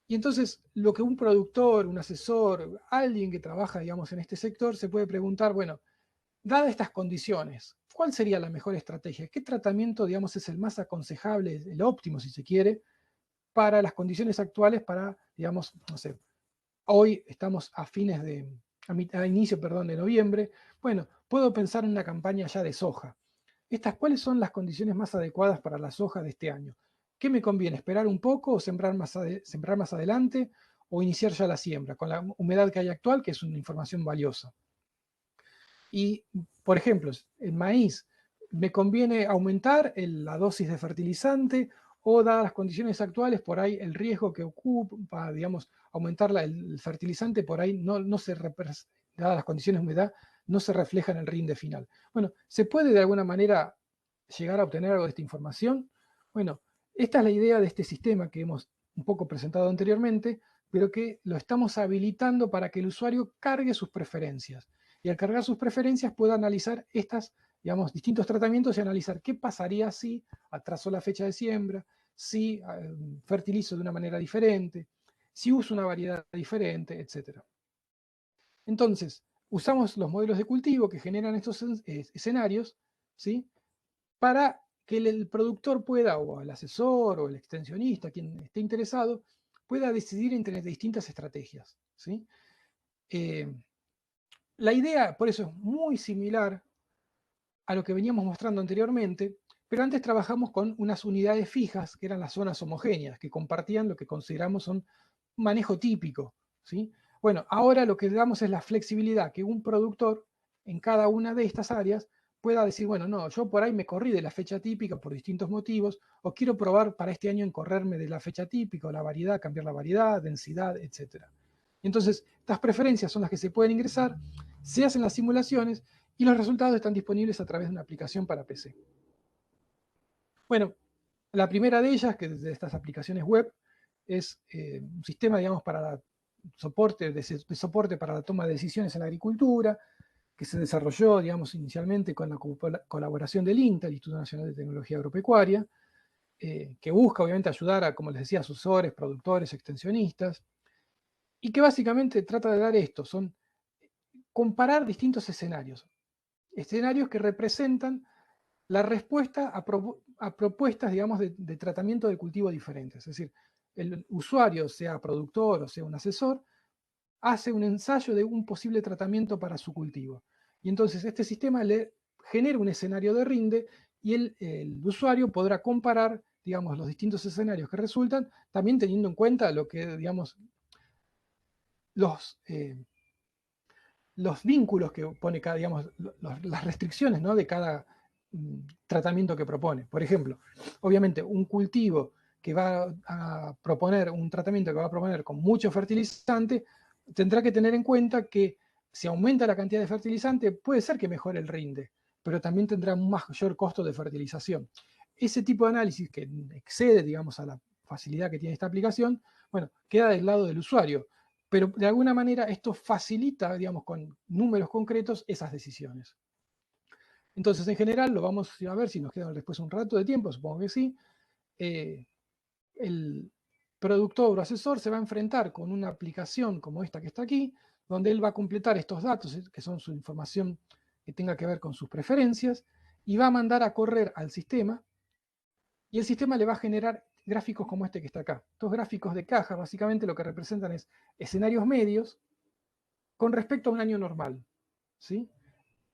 Y entonces lo que un productor, un asesor, alguien que trabaja, digamos, en este sector se puede preguntar, bueno, dadas estas condiciones, ¿cuál sería la mejor estrategia? ¿Qué tratamiento, digamos, es el más aconsejable, el óptimo, si se quiere, para las condiciones actuales, para, digamos, no sé, hoy estamos a fines de, a inicio, perdón, de noviembre. Bueno, puedo pensar en una campaña ya de soja. ¿Cuáles son las condiciones más adecuadas para la soja de este año? ¿Qué me conviene? ¿Esperar un poco o sembrar más adelante o iniciar ya la siembra con la humedad que hay actual, que es una información valiosa? Y, por ejemplo, en maíz, ¿me conviene aumentar la dosis de fertilizante o, dadas las condiciones actuales, por ahí el riesgo que ocupa, digamos, aumentar el fertilizante, por ahí no se dadas las condiciones de humedad, no se refleja en el rinde final? Bueno, ¿se puede de alguna manera llegar a obtener algo de esta información? Bueno, esta es la idea de este sistema que hemos un poco presentado anteriormente, pero que lo estamos habilitando para que el usuario cargue sus preferencias y al cargar sus preferencias pueda analizar digamos, distintos tratamientos y analizar qué pasaría si atraso la fecha de siembra, si fertilizo de una manera diferente, si uso una variedad diferente, etc. Entonces, usamos los modelos de cultivo que generan estos escenarios, ¿sí? Para que el productor pueda, o el asesor, o el extensionista, quien esté interesado, pueda decidir entre distintas estrategias, ¿sí? La idea, por eso, es muy similar a lo que veníamos mostrando anteriormente, pero antes trabajamos con unas unidades fijas, que eran las zonas homogéneas, que compartían lo que consideramos son manejo típico, ¿sí? Bueno, ahora lo que damos es la flexibilidad, que un productor en cada una de estas áreas pueda decir, bueno, no, yo por ahí me corrí de la fecha típica por distintos motivos, o quiero probar para este año en correrme de la fecha típica, o la variedad, cambiar la variedad, densidad, etc. Entonces, estas preferencias son las que se pueden ingresar, se hacen las simulaciones y los resultados están disponibles a través de una aplicación para PC. Bueno, la primera de ellas, que de estas aplicaciones web, es un sistema, digamos, para soporte, de soporte para la toma de decisiones en la agricultura, que se desarrolló, digamos, inicialmente con la colaboración del INTA, el Instituto Nacional de Tecnología Agropecuaria, que busca, obviamente, ayudar a, como les decía, asesores, productores, extensionistas, y que básicamente trata de dar esto, son comparar distintos escenarios, escenarios que representan la respuesta a propuestas, digamos, de tratamiento de cultivo diferentes. Es decir, el usuario, sea productor o sea un asesor, hace un ensayo de un posible tratamiento para su cultivo. Y entonces este sistema le genera un escenario de rinde y el usuario podrá comparar, digamos, los distintos escenarios que resultan, también teniendo en cuenta lo que, digamos, los vínculos que pone cada, digamos, las restricciones, ¿no?, de cada tratamiento que propone. Por ejemplo, obviamente un cultivo que va a proponer, un tratamiento que va a proponer con mucho fertilizante, tendrá que tener en cuenta que si aumenta la cantidad de fertilizante, puede ser que mejore el rinde, pero también tendrá un mayor costo de fertilización. Ese tipo de análisis que excede, digamos, a la facilidad que tiene esta aplicación, bueno, queda del lado del usuario, pero de alguna manera esto facilita, digamos, con números concretos esas decisiones. Entonces, en general, lo vamos a ver si nos queda después un rato de tiempo, supongo que sí. El productor o asesor se va a enfrentar con una aplicación como esta que está aquí, donde él va a completar estos datos, que son su información que tenga que ver con sus preferencias, y va a mandar a correr al sistema, y el sistema le va a generar gráficos como este que está acá. Estos gráficos de caja básicamente lo que representan es escenarios medios con respecto a un año normal, ¿sí?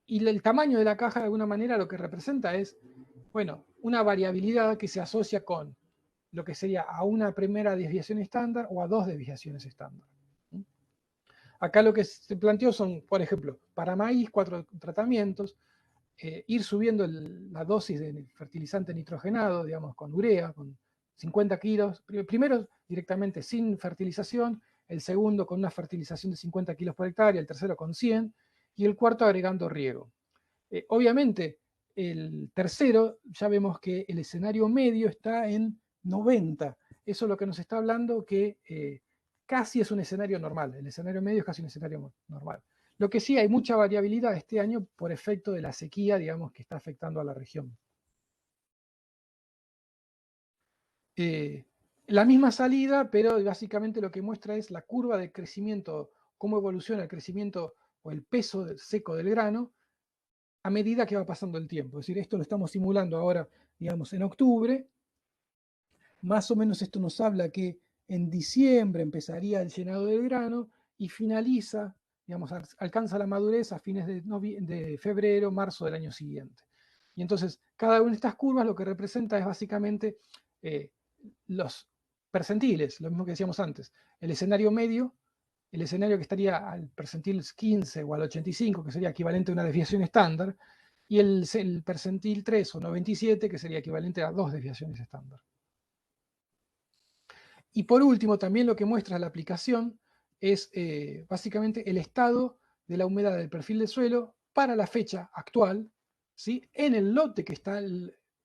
Y el tamaño de la caja de alguna manera lo que representa es, bueno, una variabilidad que se asocia con lo que sería a una primera desviación estándar o a dos desviaciones estándar. Acá lo que se planteó son, por ejemplo, para maíz, 4 tratamientos, ir subiendo la dosis de fertilizante nitrogenado, digamos, con urea, con 50 kilos, primero directamente sin fertilización, el segundo con una fertilización de 50 kilos por hectárea, el tercero con 100, y el cuarto agregando riego. Obviamente, el tercero, ya vemos que el escenario medio está en 90. Eso es lo que nos está hablando que casi es un escenario normal. El escenario medio es casi un escenario normal. Lo que sí hay mucha variabilidad este año por efecto de la sequía, digamos, que está afectando a la región. La misma salida, pero básicamente lo que muestra es la curva de crecimiento, cómo evoluciona el crecimiento o el peso seco del grano a medida que va pasando el tiempo. Es decir, esto lo estamos simulando ahora, digamos, en octubre. Más o menos esto nos habla que en diciembre empezaría el llenado del grano y finaliza, digamos, alcanza la madurez a fines de febrero, marzo del año siguiente. Y entonces, cada una de estas curvas lo que representa es básicamente los percentiles, lo mismo que decíamos antes. El escenario medio, el escenario que estaría al percentil 15 o al 85, que sería equivalente a una desviación estándar, y el percentil 3 o 97, que sería equivalente a 2 desviaciones estándar. Y por último, también lo que muestra la aplicación es básicamente el estado de la humedad del perfil del suelo para la fecha actual, ¿sí? En el lote que está,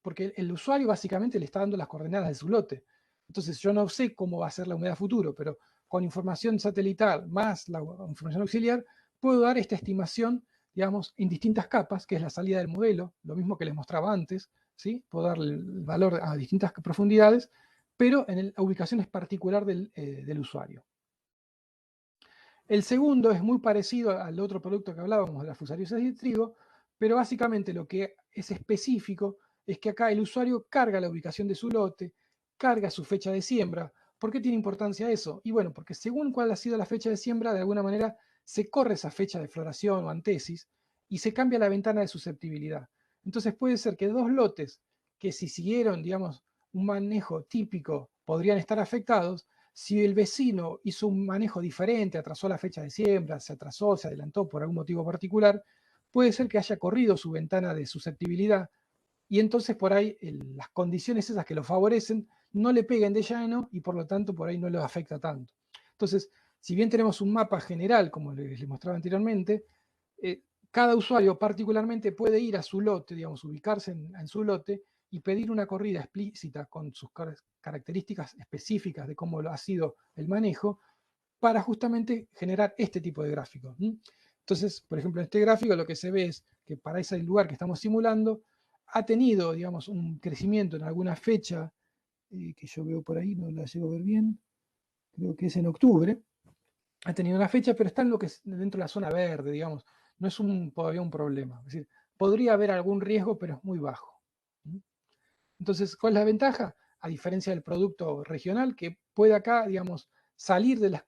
porque el usuario básicamente le está dando las coordenadas de su lote. Entonces yo no sé cómo va a ser la humedad futuro, pero con información satelital más la información auxiliar, puedo dar esta estimación, digamos, en distintas capas, que es la salida del modelo, lo mismo que les mostraba antes, ¿sí? Puedo darle el valor a distintas profundidades, pero en la ubicación es particular del usuario. El segundo es muy parecido al otro producto que hablábamos de la fusariosis de trigo, pero básicamente lo que es específico es que acá el usuario carga la ubicación de su lote, carga su fecha de siembra. ¿Por qué tiene importancia eso? Y bueno, porque según cuál ha sido la fecha de siembra, de alguna manera se corre esa fecha de floración o antesis y se cambia la ventana de susceptibilidad. Entonces puede ser que dos lotes que si siguieron, digamos, un manejo típico podrían estar afectados. Si el vecino hizo un manejo diferente, atrasó la fecha de siembra, se atrasó, se adelantó por algún motivo particular, puede ser que haya corrido su ventana de susceptibilidad y entonces por ahí las condiciones esas que lo favorecen no le peguen de llano y por lo tanto por ahí no lo afecta tanto. Entonces, si bien tenemos un mapa general, como les mostraba anteriormente, cada usuario particularmente puede ir a su lote, digamos, ubicarse en su lote y pedir una corrida explícita con sus características específicas de cómo ha sido el manejo para justamente generar este tipo de gráficos. Entonces, por ejemplo, en este gráfico lo que se ve es que para ese lugar que estamos simulando ha tenido, digamos, un crecimiento en alguna fecha que yo veo por ahí, no la llego a ver bien, creo que es en octubre, ha tenido una fecha, pero está en lo que es dentro de la zona verde, digamos, no es todavía un problema. Es decir, podría haber algún riesgo, pero es muy bajo. Entonces, ¿cuál es la ventaja? A diferencia del producto regional, que puede acá, digamos, salir de los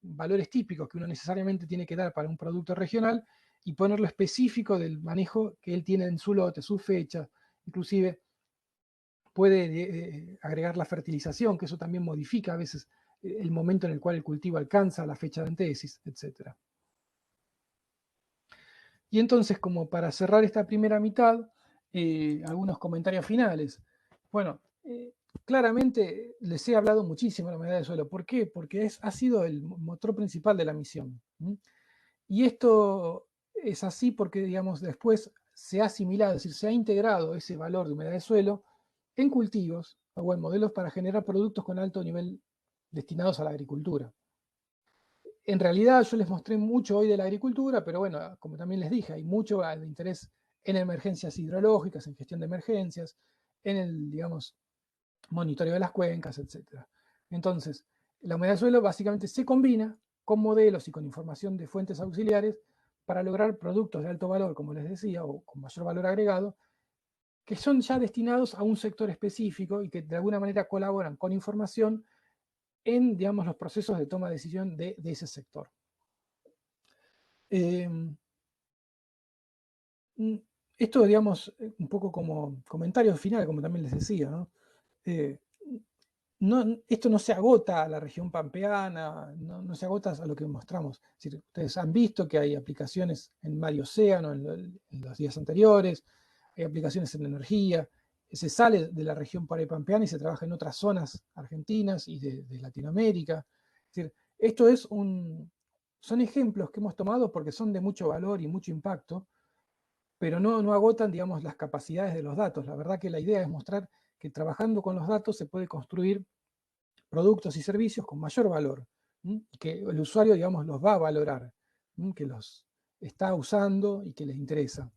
valores típicos que uno necesariamente tiene que dar para un producto regional y ponerlo específico del manejo que él tiene en su lote, su fecha, inclusive puede agregar la fertilización, que eso también modifica a veces el momento en el cual el cultivo alcanza la fecha de antesis, etc. Y entonces, como para cerrar esta primera mitad, algunos comentarios finales. Bueno, claramente les he hablado muchísimo de la humedad del suelo. ¿Por qué? Porque ha sido el motor principal de la misión. Y esto es así porque, digamos, después se ha asimilado, es decir, se ha integrado ese valor de humedad del suelo en cultivos o en modelos para generar productos con alto nivel destinados a la agricultura. En realidad yo les mostré mucho hoy de la agricultura, pero bueno, como también les dije, hay mucho de interés en emergencias hidrológicas, en gestión de emergencias, en el, digamos, monitoreo de las cuencas, etc. Entonces, la humedad de suelo básicamente se combina con modelos y con información de fuentes auxiliares para lograr productos de alto valor, como les decía, o con mayor valor agregado, que son ya destinados a un sector específico y que de alguna manera colaboran con información en, digamos, los procesos de toma de decisión de ese sector. Esto, digamos, un poco como comentario final, como también les decía, ¿no? Eh, esto no se agota a la región pampeana, no se agota a lo que mostramos. Es decir, ustedes han visto que hay aplicaciones en mar y océano en los días anteriores, hay aplicaciones en energía, se sale de la región pampeana y se trabaja en otras zonas argentinas y de Latinoamérica. Es decir, son ejemplos que hemos tomado porque son de mucho valor y mucho impacto, pero no agotan, digamos, las capacidades de los datos. La verdad que la idea es mostrar que trabajando con los datos se puede construir productos y servicios con mayor valor, y que el usuario, digamos, los va a valorar, que los está usando y que les interesa.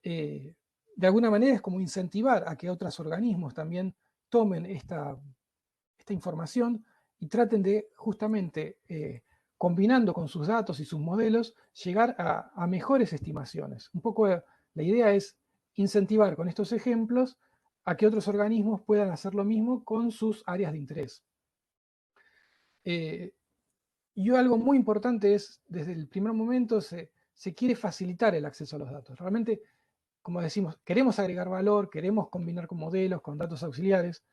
De alguna manera es como incentivar a que otros organismos también tomen esta información y traten de justamente, combinando con sus datos y sus modelos, llegar a mejores estimaciones. Un poco la idea es incentivar con estos ejemplos a que otros organismos puedan hacer lo mismo con sus áreas de interés. Y algo muy importante es, desde el primer momento se quiere facilitar el acceso a los datos. Realmente, como decimos, queremos agregar valor, queremos combinar con modelos, con datos auxiliares,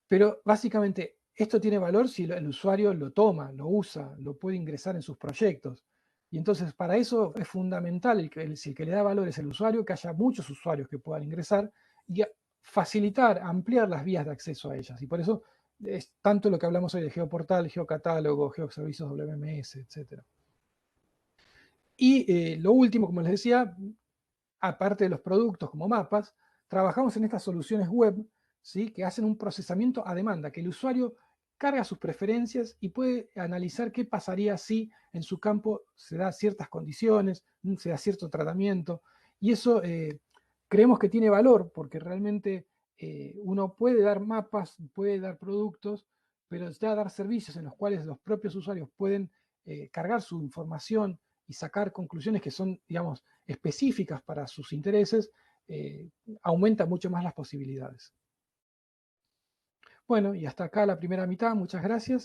pero básicamente esto tiene valor si el usuario lo toma, lo usa, lo puede ingresar en sus proyectos. Y entonces para eso es fundamental, si el que le da valor es el usuario, que haya muchos usuarios que puedan ingresar y facilitar, ampliar las vías de acceso a ellas. Y por eso es tanto lo que hablamos hoy de geoportal, geocatálogo, geoservicios WMS, etc. Y lo último, como les decía, aparte de los productos como mapas, trabajamos en estas soluciones web, ¿sí?, que hacen un procesamiento a demanda, que el usuario carga sus preferencias y puede analizar qué pasaría si en su campo se da ciertas condiciones, se da cierto tratamiento. Y eso creemos que tiene valor porque realmente uno puede dar mapas, puede dar productos, pero ya dar servicios en los cuales los propios usuarios pueden cargar su información y sacar conclusiones que son, digamos, específicas para sus intereses, aumenta mucho más las posibilidades. Bueno, y hasta acá la primera mitad. Muchas gracias.